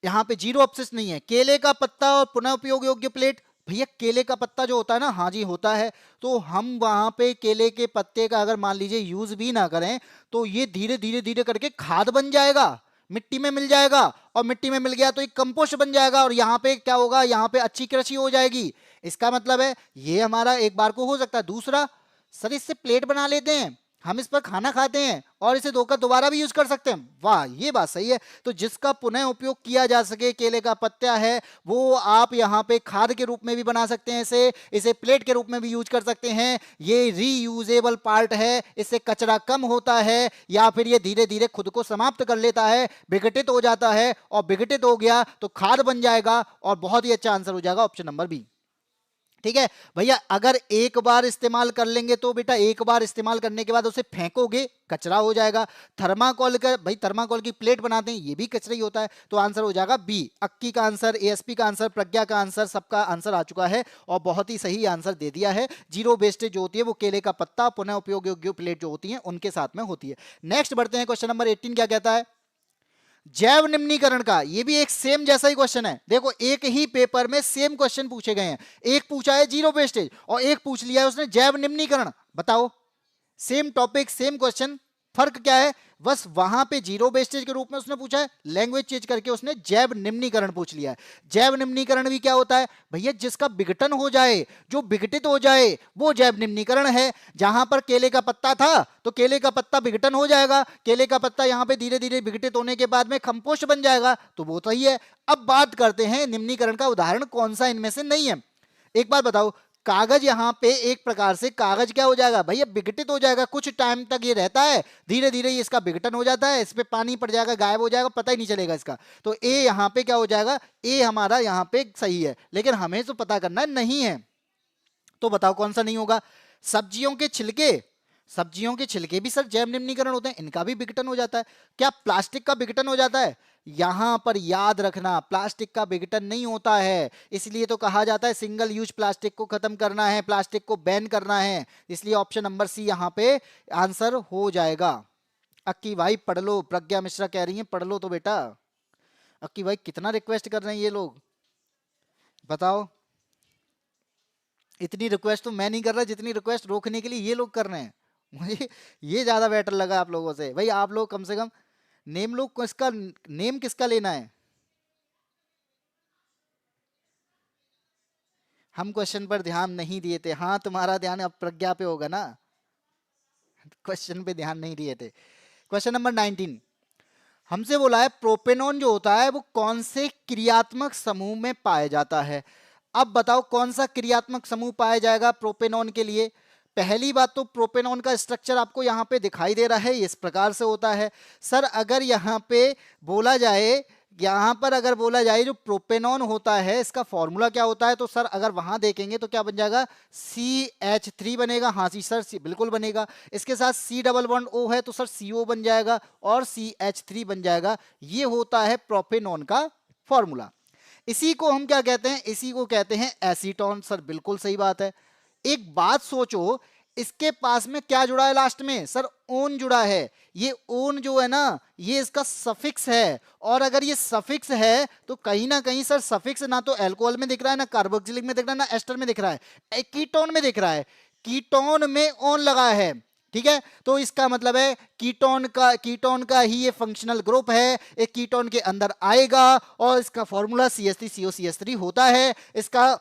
यहां पे जीरो अपशिष्ट नहीं है। केले का पत्ता और पुनः उपयोग योग्य प्लेट, भैया केले का पत्ता जो होता है ना, हाँ जी होता है। तो हम वहां पे केले के पत्ते का अगर मान लीजिए यूज भी ना करें तो ये धीरे धीरे धीरे करके खाद बन जाएगा, मिट्टी में मिल जाएगा, और मिट्टी में मिल गया तो एक कंपोस्ट बन जाएगा, और यहाँ पे क्या होगा? यहाँ पे अच्छी कृषि हो जाएगी। इसका मतलब है ये हमारा एक बार को हो सकता है। दूसरा, सर इससे प्लेट बना लेते हैं, हम इस पर खाना खाते हैं और इसे धोकर दोबारा भी यूज कर सकते हैं। वाह, ये बात सही है। तो जिसका पुनः उपयोग किया जा सके, केले का पत्ता है, वो आप यहाँ पे खाद के रूप में भी बना सकते हैं, इसे प्लेट के रूप में भी यूज कर सकते हैं। ये रीयूजेबल पार्ट है, इससे कचरा कम होता है, या फिर ये धीरे धीरे खुद को समाप्त कर लेता है, विघटित हो जाता है, और विघटित हो गया तो खाद बन जाएगा, और बहुत ही अच्छा आंसर हो जाएगा ऑप्शन नंबर बी। ठीक है भैया, अगर एक बार इस्तेमाल कर लेंगे तो बेटा एक बार इस्तेमाल करने के बाद उसे फेंकोगे, कचरा हो जाएगा। थर्माकोल का, भाई थर्माकोल की प्लेट बनाते हैं, ये भी कचरा ही होता है। तो आंसर हो जाएगा बी। अक्की का आंसर, एएसपी का आंसर, प्रज्ञा का आंसर, सबका आंसर आ चुका है और बहुत ही सही आंसर दे दिया है। जीरो वेस्टेज जो होती है वो केले का पत्ता, पुनः उपयोग योग्य प्लेट जो होती है उनके साथ में होती है। नेक्स्ट बढ़ते हैं, क्वेश्चन नंबर 18 क्या कहता है? जैव निम्नीकरण का, ये भी एक सेम जैसा ही क्वेश्चन है। देखो एक ही पेपर में सेम क्वेश्चन पूछे गए हैं, एक पूछा है जीरो वेस्टेज और एक पूछ लिया है उसने जैव निम्नीकरण। बताओ, सेम टॉपिक सेम क्वेश्चन, फर्क क्या है? बस वहां पे जीरो वेस्टेज के रूप में उसने पूछा है, लैंग्वेज चेंज करके उसने जैव निम्नीकरण पूछ लिया है। जैव निम्नीकरण भी क्या होता है भैया? जिसका विघटन हो जाए, जो विघटित हो जाए, वो जैव निम्नीकरण है। जहां पर केले का पत्ता था तो केले का पत्ता विघटन हो जाएगा, केले का पत्ता यहां पे धीरे धीरे विघटित होने के बाद में कंपोस्ट बन जाएगा, तो वो तो ही है। अब बात करते हैं निम्नीकरण का उदाहरण कौन सा इनमें से नहीं है। एक बात बताओ, कागज यहां पे एक प्रकार से कागज क्या हो जाएगा भैया? विघटित हो जाएगा, कुछ टाइम तक ये रहता है, धीरे धीरे ये इसका विघटन हो जाता है, इस पे पानी पड़ जाएगा, गायब हो जाएगा, पता ही नहीं चलेगा इसका। तो ए यहां पे क्या हो जाएगा? ए हमारा यहां पे सही है, लेकिन हमें तो पता करना नहीं है। तो बताओ कौन सा नहीं होगा? सब्जियों के छिलके, सब्जियों के छिलके भी सर जैव निम्नीकरण होते हैं, इनका भी विघटन हो जाता है। क्या प्लास्टिक का विघटन हो जाता है? यहां पर याद रखना, प्लास्टिक का विघटन नहीं होता है, इसलिए तो कहा जाता है सिंगल यूज प्लास्टिक को खत्म करना है, प्लास्टिक को बैन करना है। इसलिए ऑप्शन नंबर सी यहां पे आंसर हो जाएगा। अक्की भाई पढ़ लो, प्रज्ञा मिश्रा कह रही है पढ़ लो तो बेटा। अक्की भाई कितना रिक्वेस्ट कर रहे हैं ये लोग, बताओ। इतनी रिक्वेस्ट तो मैं नहीं कर रहा जितनी रिक्वेस्ट रोकने के लिए ये लोग कर रहे हैं। मुझे ये ज्यादा बेटर लगा आप लोगों से। भाई आप लोग कम से कम नेम, लोग किसका नेम किसका लेना है? हम क्वेश्चन पर ध्यान नहीं दिए थे। हाँ तुम्हारा ध्यान अब प्रज्ञा पे होगा ना, क्वेश्चन पे ध्यान नहीं दिए थे। क्वेश्चन नंबर 19, हमसे बोला है प्रोपेनॉन जो होता है वो कौन से क्रियात्मक समूह में पाया जाता है। अब बताओ कौन सा क्रियात्मक समूह पाया जाएगा प्रोपेनॉन के लिए। पहली बात तो प्रोपेनॉन का स्ट्रक्चर आपको यहाँ पे दिखाई दे रहा है, इस प्रकार से होता है। सर अगर यहाँ पे बोला जाए, यहाँ पर अगर बोला जाए जो प्रोपेनॉन होता है इसका फॉर्मूला क्या होता है, तो सर अगर वहां देखेंगे तो क्या बन जाएगा, CH3 बनेगा। हाँ जी सर, बिल्कुल बनेगा। इसके साथ C डबल बॉन्ड O है तो सर CO बन जाएगा और CH3 बन जाएगा। ये होता है प्रोपेनॉन का फॉर्मूला। इसी को हम क्या कहते हैं, इसी को कहते हैं एसीटोन। सर बिल्कुल सही बात है। एक बात सोचो, इसके पास में क्या जुड़ा है लास्ट में, सर ओन जुड़ा है। ये ओन जो है ना, ये इसका सफिक्स है। और अगर ये सफिक्स है तो कहीं ना कहीं सर सफिक्स ना तो अल्कोहल में दिख रहा है, ना कार्बोक्सिलिक में दिख रहा है, ना एस्टर में दिख रहा है, कीटोन में दिख रहा है। कीटोन में ओन लगा है, ठीक है। तो इसका मतलब है कीटोन का ही ये फंक्शनल ग्रुप है, एक कीटोन के अंदर आएगा और इसका फॉर्मूला CH3COCH3 होता है। इसका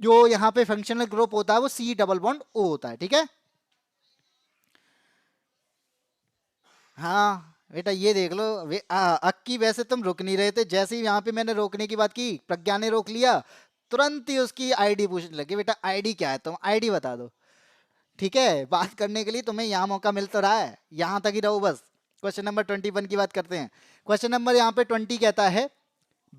जो यहाँ पे फंक्शनल ग्रुप होता है वो C डबल बॉन्ड O होता है, ठीक है। हाँ बेटा ये देख लो, अक्की वैसे तुम रुक नहीं रहे थे, जैसे ही यहाँ पे मैंने रोकने की बात की प्रज्ञा ने रोक लिया, तुरंत ही उसकी आईडी पूछने लगी। बेटा आईडी क्या है, तुम आईडी बता दो, ठीक है। बात करने के लिए तुम्हें यहाँ मौका मिल तो रहा है, यहाँ तक ही रहो बस। क्वेश्चन नंबर 21 की बात करते हैं। क्वेश्चन नंबर यहाँ पे 20 कहता है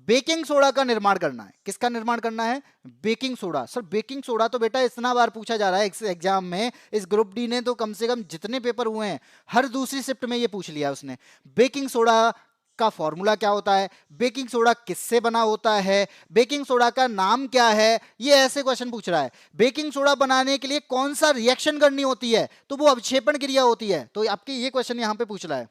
बेकिंग सोडा का निर्माण करना है। किसका निर्माण करना है, baking soda. Sir baking soda तो बेटा इतना बार पूछा जा रहा है इस एग्जाम में, इस ग्रुप डी ने तो कम से कम जितने पेपर हुए हैं हर दूसरी शिफ्ट में ये पूछ लिया उसने। बेकिंग सोडा का फॉर्मूला क्या होता है, बेकिंग सोडा किससे बना होता है, बेकिंग सोडा का नाम क्या है, ये ऐसे क्वेश्चन पूछ रहा है। बेकिंग सोडा बनाने के लिए कौन सा रिएक्शन करनी होती है, तो वो अवक्षेपण क्रिया होती है। तो आपके ये क्वेश्चन यहां पे पूछ रहा है,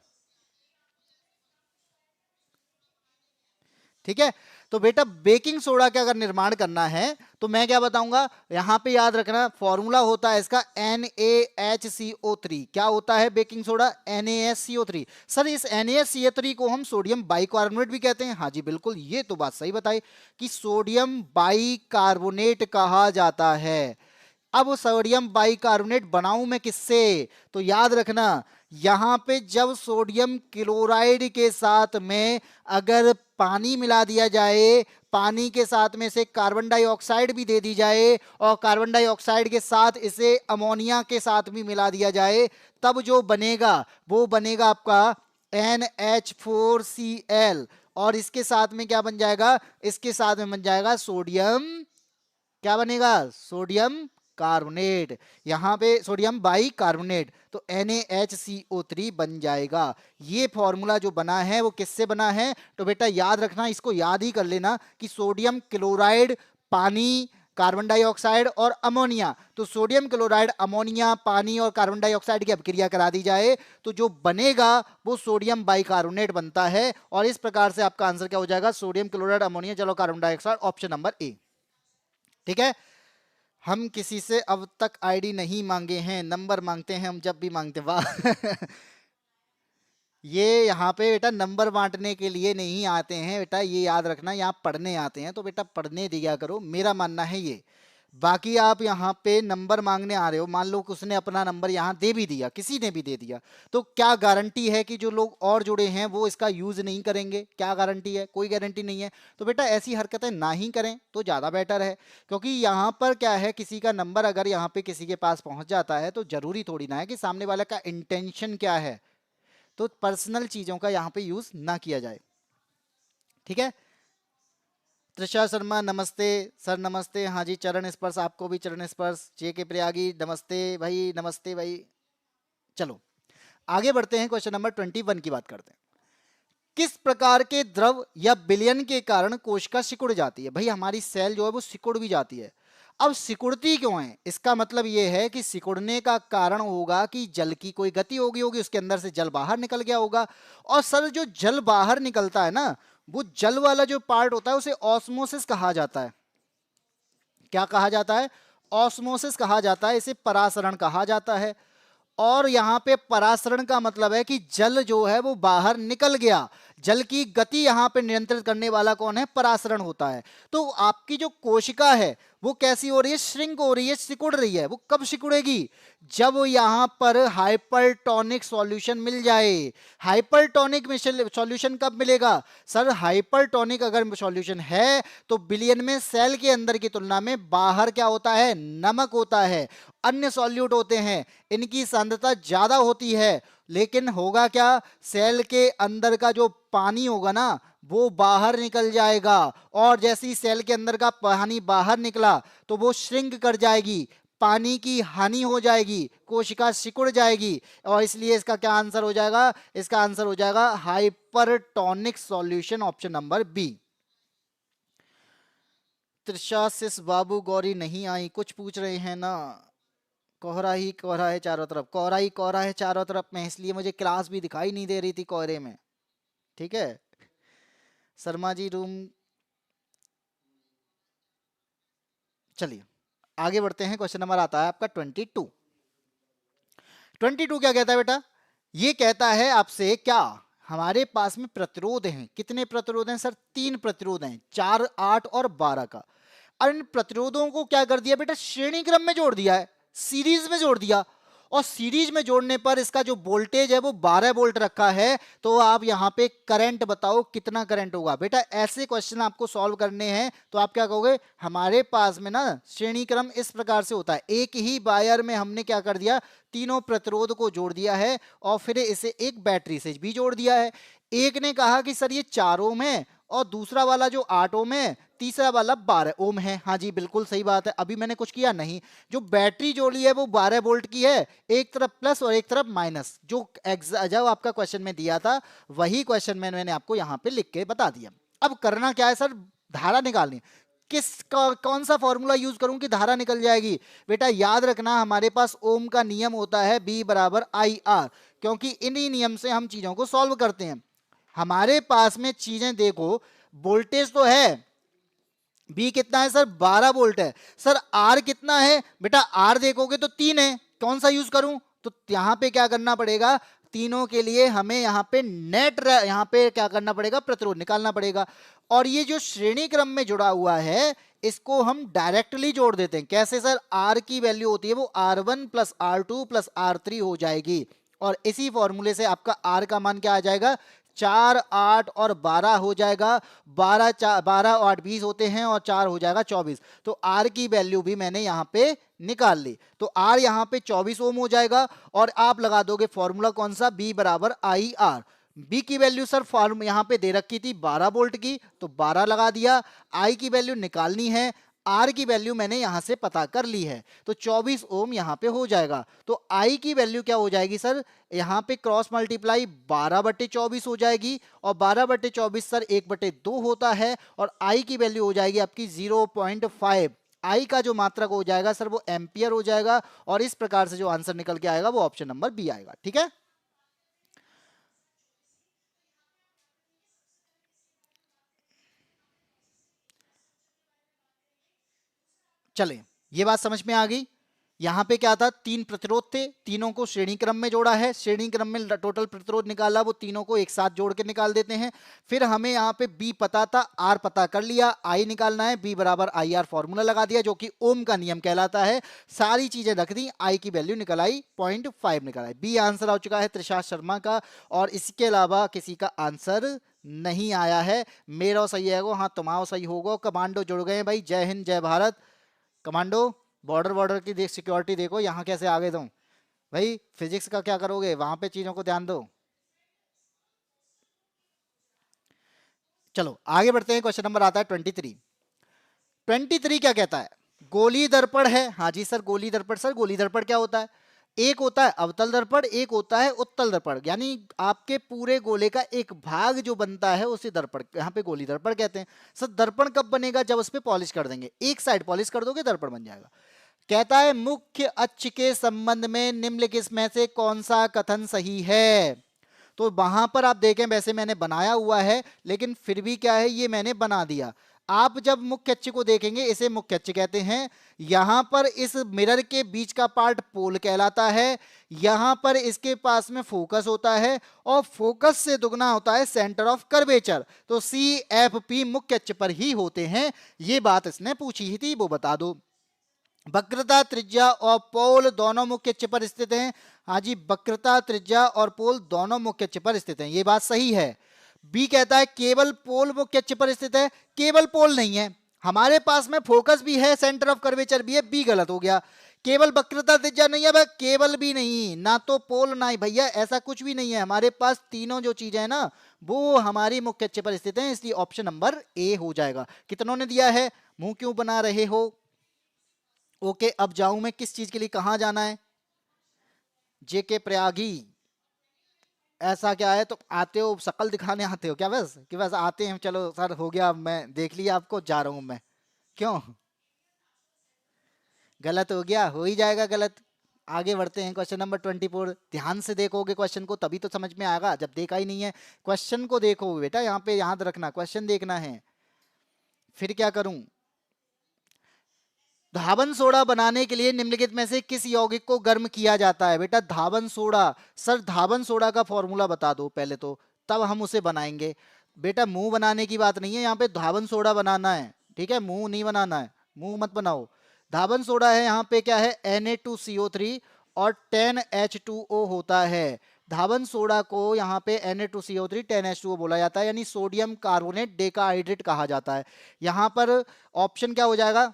ठीक है। तो बेटा बेकिंग सोडा का अगर निर्माण करना है तो मैं क्या बताऊंगा, यहां पे याद रखना फॉर्मूला होता है इसका NaHCO3। क्या होता है बेकिंग सोडा, NaHCO3। सर इस NaHCO3 को हम सोडियम बाइकार्बोनेट भी कहते हैं। हाँ जी बिल्कुल, ये तो बात सही बताई कि सोडियम बाइकार्बोनेट कहा जाता है। अब सोडियम बाइकार्बोनेट बनाऊं मैं किससे, तो याद रखना यहां पे जब सोडियम क्लोराइड के साथ में अगर पानी मिला दिया जाए, पानी के साथ में से कार्बन डाइऑक्साइड भी दे दी जाए और कार्बन डाइऑक्साइड के साथ इसे अमोनिया के साथ भी मिला दिया जाए, तब जो बनेगा वो बनेगा आपका NH4Cl। और इसके साथ में क्या बन जाएगा, इसके साथ में बन जाएगा सोडियम, क्या बनेगा, सोडियम कार्बोनेट। यहां पे सोडियम बाई कार्बोनेट तो NaHCO3 बन जाएगा। ये फॉर्मूला जो बना है वो किससे बना है, तो बेटा याद रखना, इसको याद ही कर लेना कि सोडियम क्लोराइड, पानी, कार्बन डाइऑक्साइड और अमोनिया। तो सोडियम क्लोराइड, अमोनिया, पानी और कार्बन डाइऑक्साइड की अभिक्रिया करा दी जाए तो जो बनेगा वो सोडियम बाइकार्बोनेट बनता है। और इस प्रकार से आपका आंसर क्या हो जाएगा, सोडियम क्लोराइड, अमोनिया, चलो carbon dioxide, option number A, ठीक है। हम किसी से अब तक आईडी नहीं मांगे हैं, नंबर मांगते हैं हम जब भी मांगते। वाह ये यहाँ पे बेटा नंबर बांटने के लिए नहीं आते हैं बेटा, ये याद रखना, यहाँ पढ़ने आते हैं, तो बेटा पढ़ने दिया करो, मेरा मानना है ये। बाकी आप यहाँ पे नंबर मांगने आ रहे हो, मान लो कि उसने अपना नंबर यहाँ दे भी दिया, किसी ने भी दे दिया, तो क्या गारंटी है कि जो लोग और जुड़े हैं वो इसका यूज नहीं करेंगे, क्या गारंटी है, कोई गारंटी नहीं है। तो बेटा ऐसी हरकतें ना ही करें तो ज़्यादा बेटर है, क्योंकि यहाँ पर क्या है, किसी का नंबर अगर यहाँ पे किसी के पास पहुँच जाता है तो जरूरी थोड़ी ना है कि सामने वाले का इंटेंशन क्या है, तो पर्सनल चीज़ों का यहाँ पे यूज ना किया जाए, ठीक है। त्रिषा शर्मा नमस्ते सर, नमस्ते। हाँ जी, चरण स्पर्श, आपको भी चरण स्पर्श। JK प्रयागी नमस्ते भाई, नमस्ते भाई। चलो आगे बढ़ते हैं, क्वेश्चन नंबर 21 की बात करते हैं। किस प्रकार के द्रव या विलयन के कारण कोशिका सिकुड़ जाती है। भाई हमारी सेल जो है वो सिकुड़ भी जाती है। अब सिकुड़ती क्यों है, इसका मतलब ये है कि सिकुड़ने का कारण होगा कि जल की कोई गति होगी उसके अंदर से जल बाहर निकल गया होगा। और सर जो जल बाहर निकलता है ना, वो जल वाला जो पार्ट होता है उसे ऑस्मोसिस कहा जाता है। क्या कहा जाता है, ऑस्मोसिस कहा जाता है, इसे परासरण कहा जाता है। और यहां पे परासरण का मतलब है कि जल जो है वो बाहर निकल गया। जल की गति यहां पे नियंत्रित करने वाला कौन है, परासरण होता है। तो आपकी जो कोशिका है वो कैसी हो रही है, श्रिंक हो रही है, सिकुड़ रही है। वो कब सिकुड़ेगी, जब यहां पर हाइपरटोनिक सॉल्यूशन मिल जाए। हाइपरटोनिक सॉल्यूशन कब मिलेगा सर, हाइपरटोनिक अगर सॉल्यूशन है तो बिलियन में सेल के अंदर की तुलना में बाहर क्या होता है, नमक होता है, अन्य सॉल्यूट होते हैं, इनकी सांद्रता ज्यादा होती है। लेकिन होगा क्या, सेल के अंदर का जो पानी होगा ना वो बाहर निकल जाएगा, और जैसे ही सेल के अंदर का पानी बाहर निकला तो वो श्रिंक कर जाएगी, पानी की हानि हो जाएगी, कोशिका सिकुड़ जाएगी, और इसलिए इसका क्या आंसर हो जाएगा, इसका आंसर हो जाएगा hypertonic solution, option number B. Trisha sis Babu Gauri नहीं आई, कुछ पूछ रहे हैं ना। कोहरा ही कोहरा है चारों तरफ, कोहरा ही कोहरा है चारों तरफ में, इसलिए मुझे क्लास भी दिखाई नहीं दे रही थी कोहरे में। ठीक है, शर्मा जी रूम। चलिए आगे बढ़ते हैं, क्वेश्चन नंबर आता है आपका 22। 22 क्या कहता है बेटा, ये कहता है आपसे, क्या हमारे पास में प्रतिरोध हैं, कितने प्रतिरोध हैं सर, 3 प्रतिरोध हैं, 4, 8 और 12 का। और इन प्रतिरोधों को क्या कर दिया बेटा, श्रेणी क्रम में जोड़ दिया है, सीरीज में जोड़ दिया, और सीरीज में जोड़ने पर इसका जो वोल्टेज है वो 12 वोल्ट रखा है। तो आप यहां पे करंट बताओ कितना करंट होगा। बेटा ऐसे क्वेश्चन आपको सॉल्व करने हैं तो आप क्या कहोगे, हमारे पास में ना श्रेणी क्रम इस प्रकार से होता है, एक ही वायर में हमने क्या कर दिया, तीनों प्रतिरोध को जोड़ दिया है, और फिर इसे एक बैटरी से भी जोड़ दिया है। एक ने कहा कि सर ये 4 ओम है, और दूसरा वाला जो 8 ओम है, तीसरा वाला 12 ओम है। हाँ जी बिल्कुल सही बात है, अभी मैंने कुछ किया नहीं। जो बैटरी जोड़ी है वो 12 वोल्ट की है, एक तरफ प्लस और एक तरफ माइनस, जो जब आपका क्वेश्चन में दिया था वही क्वेश्चन में मैंने आपको यहाँ पे लिख के बता दिया। अब करना क्या है सर, धारा निकालनी। कौन सा फॉर्मूला यूज करूं कि धारा निकल जाएगी। बेटा याद रखना हमारे पास ओम का नियम होता है B बराबर IR, क्योंकि इन्हीं नियम से हम चीजों को सॉल्व करते हैं। हमारे पास में चीजें देखो, वोल्टेज तो है, बी कितना है सर, 12 वोल्ट है। सर आर कितना है बेटा, आर देखोगे तो 3 है, कौन सा यूज करूं, तो यहां पे क्या करना पड़ेगा, तीनों के लिए हमें यहां पे नेट, यहां पे क्या करना पड़ेगा, प्रतिरोध निकालना पड़ेगा। और ये जो श्रेणी क्रम में जुड़ा हुआ है इसको हम डायरेक्टली जोड़ देते हैं। कैसे सर, आर की वैल्यू होती है वो R1 plus R2 plus R3 हो जाएगी, और इसी फॉर्मूले से आपका आर का मान क्या आ जाएगा, 4, 8 और 12 हो जाएगा। 12 और 8 20 होते हैं, और 4 हो जाएगा 24। तो आर की वैल्यू भी मैंने यहाँ पे निकाल ली, तो आर यहाँ पे 24 ओम हो जाएगा। और आप लगा दोगे फॉर्मूला कौन सा, बी बराबर IR। बी की वैल्यू सर फॉर्म यहाँ पे दे रखी थी 12 वोल्ट की, तो 12 लगा दिया। आई की वैल्यू निकालनी है, आर की वैल्यू मैंने यहां से पता कर ली है, तो 24 ओम यहां पे हो जाएगा। तो आई की वैल्यू क्या हो जाएगी सर, यहां पे क्रॉस मल्टीप्लाई 12/24 हो जाएगी, और 12/24 सर 1/2 होता है, और आई की वैल्यू हो जाएगी आपकी 0.5। आई का जो मात्रक हो जाएगा सर वो एम्पियर हो जाएगा, और इस प्रकार से जो आंसर निकल के आएगा वो ऑप्शन नंबर बी आएगा। ठीक है, चले ये बात समझ में आ गई। यहां पे क्या था, 3 प्रतिरोध थे, तीनों को श्रेणी क्रम में जोड़ा है, श्रेणी क्रम में टोटल प्रतिरोध निकाला, वो तीनों को एक साथ जोड़ के निकाल देते हैं। फिर हमें यहाँ पे बी पता था, आर पता कर लिया, आई निकालना है, बी बराबर IR फॉर्मूला लगा दिया जो कि ओम का नियम कहलाता है। सारी चीजें रख दी, आई की वैल्यू निकल आई 0.5 निकल आई। बी आंसर आ चुका है त्रिशा शर्मा का, और इसके अलावा किसी का आंसर नहीं आया है। मेरा सही है वो, हाँ तुम्हारा सही होगा। कमांडो जुड़ गए भाई, जय हिंद जय भारत। कमांडो बॉर्डर बॉर्डर की देख, सिक्योरिटी देखो यहाँ कैसे आगे तुम भाई, फिजिक्स का क्या करोगे, वहां पे चीजों को ध्यान दो। चलो आगे बढ़ते हैं, क्वेश्चन नंबर आता है 23। 23 क्या कहता है, गोली दर्पण है। हाँ जी सर गोली दर्पण, सर गोली दर्पण क्या होता है, एक होता है अवतल दर्पण, एक होता है उत्तल दर्पण, यानी आपके पूरे गोले का एक भाग जो बनता है उसे दर्पण, यहाँ पे गोली दर्पण कहते हैं। सर दर्पण कब बनेगा, जब उस पे पॉलिश कर देंगे, एक साइड पॉलिश कर दोगे दर्पण बन जाएगा। कहता है मुख्य अक्ष के संबंध में निम्नलिखित में से कौन सा कथन सही है। तो वहां पर आप देखें, वैसे मैंने बनाया हुआ है लेकिन फिर भी क्या है, ये मैंने बना दिया। आप जब मुख्य अक्ष को देखेंगे, इसे मुख्य अक्ष कहते हैं। यहां पर इस मिरर के बीच का पार्ट पोल कहलाता है। यहां पर इसके पास में फोकस होता है और फोकस से दुगना होता है सेंटर ऑफ कर्वेचर। तो सी एफ पी मुख्य अक्ष पर ही होते हैं। ये बात इसने पूछी थी, वो बता दो। वक्रता, त्रिज्या और पोल दोनों मुख्य अक्ष पर स्थित हैं। हाँ जी, वक्रता, त्रिज्या और पोल दोनों मुख्य अक्ष पर स्थित हैं, ये बात सही है। बी कहता है केवल पोल मुख्य अक्ष पर स्थित है। केवल पोल नहीं है, हमारे पास में फोकस भी है, सेंटर ऑफ कर्वेचर भी है। बी गलत हो गया। केवल वक्रता, त्रिज्या नहीं है, केवल भी नहीं, ना तो पोल ना ही भैया, ऐसा कुछ भी नहीं है। हमारे पास तीनों जो चीजें हैं ना, वो हमारी मुख्य अक्ष पर स्थित हैं, इसलिए ऑप्शन नंबर ए हो जाएगा। कितनों ने दिया है? मुंह क्यों बना रहे हो? ओके, अब जाऊं मैं किस चीज के लिए, कहां जाना है? जेके प्रयागी। ऐसा क्या है, तो आते हो शकल दिखाने आते हो क्या? बस कि बस आते हैं, चलो सर हो गया, मैं देख लिया आपको, जा रहा हूं मैं। क्यों गलत हो गया? हो ही जाएगा गलत। आगे बढ़ते हैं, क्वेश्चन नंबर 24। ध्यान से देखोगे क्वेश्चन को तभी तो समझ में आएगा, जब देखा ही नहीं है। क्वेश्चन को देखोगे बेटा, यहाँ पे याद रखना, क्वेश्चन देखना है। फिर क्या करूं? धावन सोडा बनाने के लिए निम्नलिखित में से किस यौगिक को गर्म किया जाता है? बेटा धावन सोडा, सर धावन सोडा का फॉर्मूला बता दो पहले तो, तब हम उसे बनाएंगे। बेटा मुंह बनाने की बात नहीं है, यहाँ पे धावन सोडा बनाना है, ठीक है? मुंह नहीं बनाना है, मुंह मत बनाओ। धावन सोडा है, यहाँ पे क्या है? Na2CO3 और 10H2O होता है। धावन सोडा को यहाँ पे Na2CO3 10H2O बोला जाता है, यानी सोडियम कार्बोनेट डेकाहाइड्रेट कहा जाता है। यहाँ पर ऑप्शन क्या हो जाएगा?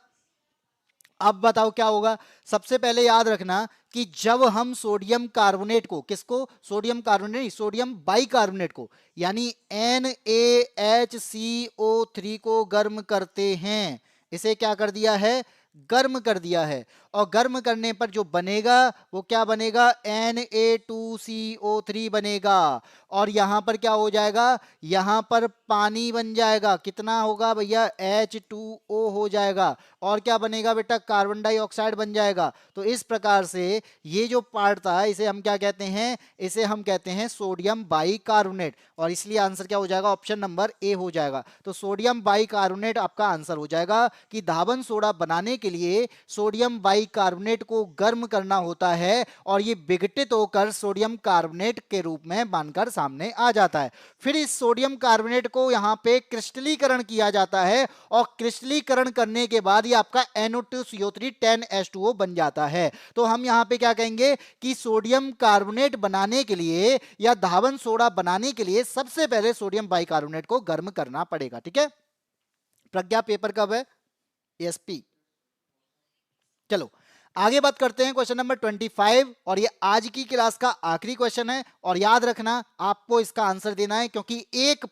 अब बताओ क्या होगा? सबसे पहले याद रखना कि जब हम सोडियम कार्बोनेट को, किसको? सोडियम कार्बोनेट नहीं, सोडियम बाइकार्बोनेट को, यानी NaHCO3 को गर्म करते हैं, इसे क्या कर दिया है? गर्म कर दिया है। और गर्म करने पर जो बनेगा वो क्या बनेगा? Na2CO3 बनेगा। और यहां पर क्या हो जाएगा? यहां पर पानी बन जाएगा। कितना होगा भैया? H2O हो जाएगा। और क्या बनेगा बेटा? कार्बन डाइऑक्साइड बन जाएगा। तो इस प्रकार से ये जो पार्ट था, इसे हम क्या कहते हैं? इसे हम कहते हैं सोडियम बाइकार्बोनेट। और इसलिए आंसर क्या हो जाएगा? ऑप्शन नंबर ए हो जाएगा। तो सोडियम बाइकार्बोनेट आपका आंसर हो जाएगा कि धावन सोडा बनाने के लिए सोडियम बाइकार्बोनेट को गर्म करना होता है और ये विघटित होकर सोडियम कार्बोनेट के रूप में बनकर सामने आ जाता है। फिर इस सोडियम कार्बोनेट को यहाँ पे क्रिस्टलीकरण किया जाता है और क्रिस्टलीकरण करने के बाद ये आपका NO2CO3 10H2O बन जाता है। तो हम यहाँ पे क्या कहेंगे कि सोडियम कार्बोनेट बनाने के लिए या धावन सोडा बनाने के लिए सबसे पहले सोडियम बाइकार्बोनेट को गर्म करना पड़ेगा। ठीक है? प्रज्ञा पेपर कब है? एसपी। चलो आगे बात करते हैं, क्वेश्चन नंबर 25, और ये आज की क्लास का आखिरी क्वेश्चन है। और याद रखना आपको इसका आंसर देना है, क्योंकि एक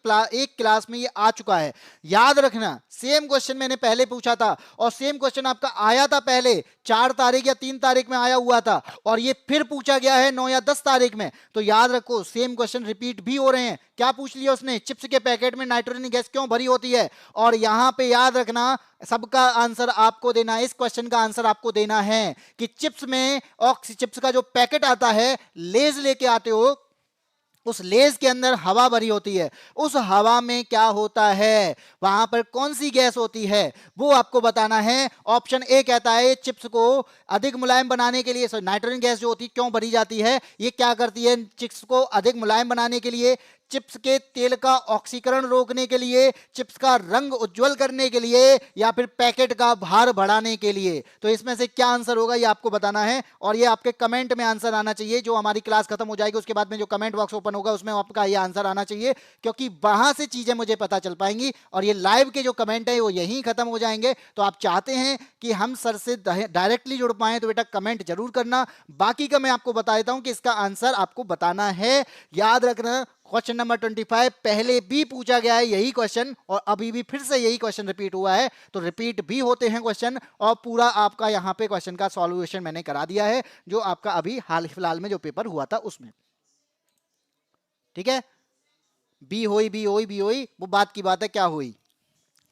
क्लास में ये आ चुका है। याद रखना सेम क्वेश्चन मैंने पहले पूछा था और सेम क्वेश्चन आपका आया था पहले 4 तारीख या 3 तारीख में आया हुआ था, और ये फिर पूछा गया है 9 या 10 तारीख में। तो याद रखो सेम क्वेश्चन रिपीट भी हो रहे हैं। क्या पूछ लिया उसने? चिप्स के पैकेट में नाइट्रोजन गैस क्यों भरी होती है? और यहां पे याद रखना सबका आंसर आपको देना है, इस क्वेश्चन का आंसर आपको देना है कि चिप्स में, ऑक्सी चिप्स का जो पैकेट आता है, लेज लेके आते हो, उस लेज के अंदर हवा भरी होती है, उस हवा में क्या होता है, वहां पर कौन सी गैस होती है, वो आपको बताना है। ऑप्शन ए कहता है चिप्स को अधिक मुलायम बनाने के लिए, नाइट्रोजन गैस जो होती है क्यों भरी जाती है, ये क्या करती है? चिप्स को अधिक मुलायम बनाने के लिए, चिप्स के तेल का ऑक्सीकरण रोकने के लिए, चिप्स का रंग उज्जवल करने के लिए, या फिर पैकेट का भार बढ़ाने के लिए। तो इसमें से क्या आंसर होगा ये आपको बताना है, और ये आपके कमेंट में आंसर आना चाहिए। जो हमारी क्लास खत्म हो जाएगी उसके बाद में जो कमेंट बॉक्स ओपन होगा उसमें आपका ये आंसर आना चाहिए, क्योंकि वहां से चीजें मुझे पता चल पाएंगी। और ये लाइव के जो कमेंट है वो यहीं खत्म हो जाएंगे। तो आप चाहते हैं कि हम सर से डायरेक्टली जुड़ पाए तो बेटा कमेंट जरूर करना। बाकी का मैं आपको बता देता हूं कि इसका आंसर आपको बताना है। याद रखना क्वेश्चन नंबर 25 पहले भी पूछा गया है यही क्वेश्चन, और अभी भी फिर से यही क्वेश्चन रिपीट हुआ है। तो रिपीट भी होते हैं क्वेश्चन, और पूरा आपका यहां पे क्वेश्चन का सॉल्यूशन मैंने करा दिया है, जो आपका अभी हाल फिलहाल में जो पेपर हुआ था उसमें। ठीक है? बी होई वो बात की बात है, क्या हुई।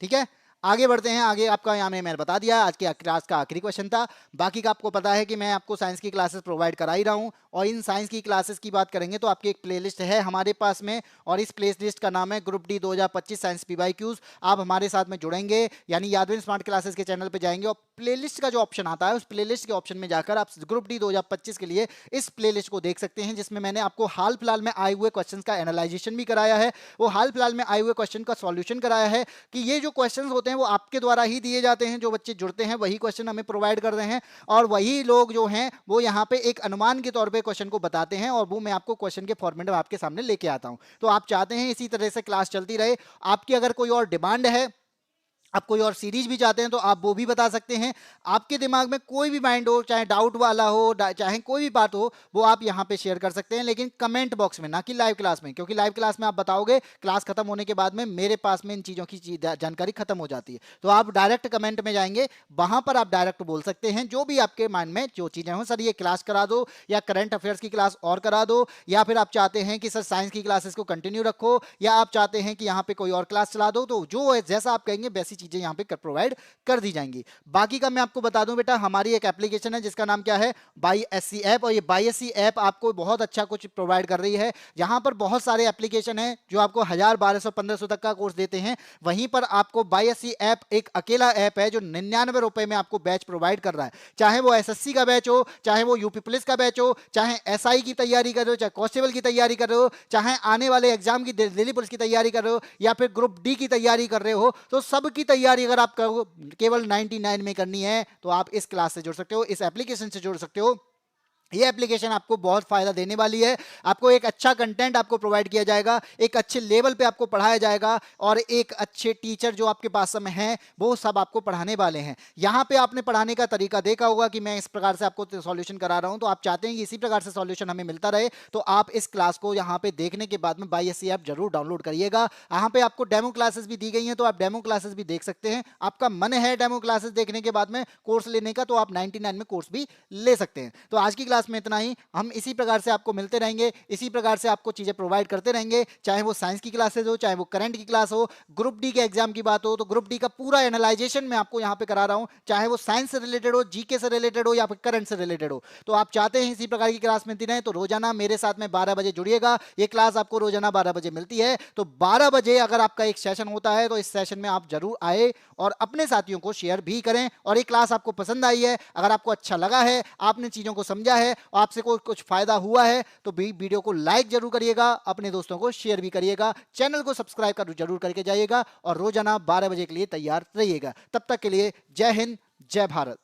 ठीक है? आगे बढ़ते हैं। आगे आपका यहाँ मैंने बता दिया, आज की क्लास का आखिरी क्वेश्चन था। बाकी का आपको पता है कि मैं आपको साइंस की क्लासेस प्रोवाइड करा ही रहा हूँ। और इन साइंस की क्लासेस की बात करेंगे तो आपकी एक प्लेलिस्ट है हमारे पास में, और इस प्लेलिस्ट का नाम है ग्रुप डी 2025 साइंस पीवाईक्यूज। आप हमारे साथ में जुड़ेंगे, यानी यादविन स्मार्ट क्लासेस के चैनल पर जाएंगे और प्लेलिस्ट का जो ऑप्शन आता है उस प्लेलिस्ट के ऑप्शन में जाकर आप ग्रुप डी 2025 के लिए इस प्लेलिस्ट को देख सकते हैं, जिसमें मैंने आपको हाल फिलहाल में आए हुए क्वेश्चंस का एनालाइजेशन भी कराया है। वो हाल फिलहाल में आए हुए क्वेश्चन का सॉल्यूशन कराया है कि ये जो क्वेश्चंस होते हैं वो आपके द्वारा ही दिए जाते हैं, जो बच्चे जुड़ते हैं वही क्वेश्चन हमें प्रोवाइड कर रहे हैं, और वही लोग जो हैं वो यहाँ पे एक अनुमान के तौर पे क्वेश्चन को बताते हैं, और वो मैं आपको क्वेश्चन के फॉर्मेट में आपके सामने लेके आता हूँ। तो आप चाहते हैं इसी तरह से क्लास चलती रहे। आपकी अगर कोई और डिमांड है, आप कोई और सीरीज भी चाहते हैं तो आप वो भी बता सकते हैं। आपके दिमाग में कोई भी माइंड हो, चाहे डाउट वाला हो, चाहे कोई भी बात हो, वो आप यहाँ पे शेयर कर सकते हैं, लेकिन कमेंट बॉक्स में, ना कि लाइव क्लास में, क्योंकि लाइव क्लास में आप बताओगे, क्लास खत्म होने के बाद में मेरे पास में इन चीज़ों की जानकारी खत्म हो जाती है। तो आप डायरेक्ट कमेंट में जाएंगे, वहां पर आप डायरेक्ट बोल सकते हैं जो भी आपके माइंड में जो चीज़ें हो। सर ये क्लास करा दो, या करंट अफेयर्स की क्लास और करा दो, या फिर आप चाहते हैं कि सर साइंस की क्लासेस को कंटिन्यू रखो, या आप चाहते हैं कि यहाँ पे कोई और क्लास चला दो, तो जो जैसा आप कहेंगे वैसी चीज़ें यहाँ पे प्रोवाइड कर दी जाएंगी। बाकी का मैं आपको बता दूं बेटा, हमारी एक एप्लीकेशन है जिसका नाम क्या है, बाईएससी ऐप, और ये बाईएससी ऐप आपको बहुत अच्छा कुछ प्रोवाइड कर रही है। यहां पर बहुत सारे एप्लीकेशन हैं जो आपको 1000, 1200, 1500 तक का कोर्स देते हैं। वहीं पर आपको बाईएससी ऐप एक अकेला ऐप है जो 99 रुपए में आपको बैच प्रोवाइड कर रहा है। चाहे वो एसएससी का बैच हो, चाहे वो यूपी पुलिस का बैच हो, चाहे एसआई की तैयारी कर रहे हो, चाहे कांस्टेबल की तैयारी कर रहे हो, चाहे आने वाले एग्जाम की दिल्ली पुलिस की तैयारी कर रहे हो, या फिर ग्रुप डी की तैयारी कर रहे हो, तो सबकी तैयारी अगर आप केवल 99 में करनी है तो आप इस क्लास से जुड़ सकते हो, इस एप्लीकेशन से जुड़ सकते हो। ये एप्लीकेशन आपको बहुत फायदा देने वाली है। आपको एक अच्छा कंटेंट आपको प्रोवाइड किया जाएगा, एक अच्छे लेवल पे आपको पढ़ाया जाएगा, और एक अच्छे टीचर जो आपके पास में हैं वो सब आपको पढ़ाने वाले हैं। यहाँ पे आपने पढ़ाने का तरीका देखा होगा कि मैं इस प्रकार से आपको सॉल्यूशन करा रहा हूँ, तो आप चाहते हैं कि इसी प्रकार से सॉल्यूशन हमें मिलता रहे, तो आप इस क्लास को यहाँ पे देखने के बाद में बाईएससी ऐप जरूर डाउनलोड करिएगा। यहाँ पे आपको डेमो क्लासेस भी दी गई हैं, तो आप डेमो क्लासेस भी देख सकते हैं। आपका मन है डेमो क्लासेस देखने के बाद में कोर्स लेने का, तो आप 99 में कोर्स भी ले सकते हैं। तो आज की क्लास में इतना ही। हम इसी प्रकार से आपको मिलते रहेंगे, इसी प्रकार से आपको चीजें प्रोवाइड करते रहेंगे, चाहे वो साइंस की क्लासेस हो, चाहे वो करंट की क्लास हो। ग्रुप डी के एग्जाम की बात हो तो ग्रुप डी का पूरा एनालाइजेशन मैं आपको यहाँ पे करा रहा हूँ, चाहे वो साइंस से रिलेटेड हो, जीके से रिलेटेड हो, या फिर करंट से रिलेटेड हो। तो आप चाहते हैं इसी प्रकार की क्लास मिलती रहे, तो रोजाना मेरे साथ में 12 बजे जुड़िएगा। ये क्लास आपको रोजाना 12 बजे मिलती है, तो 12 बजे अगर आपका एक सेशन होता है तो इस सेशन में आप जरूर आए और अपने साथियों को शेयर भी करें। और ये क्लास आपको पसंद आई है, अगर आपको अच्छा लगा है, आपने चीजों को समझा है, आपसे कोई कुछ फायदा हुआ है, तो वीडियो को लाइक जरूर करिएगा, अपने दोस्तों को शेयर भी करिएगा, चैनल को सब्सक्राइब कर जरूर करके जाइएगा, और रोजाना 12 बजे के लिए तैयार रहिएगा। तब तक के लिए जय हिंद, जय भारत।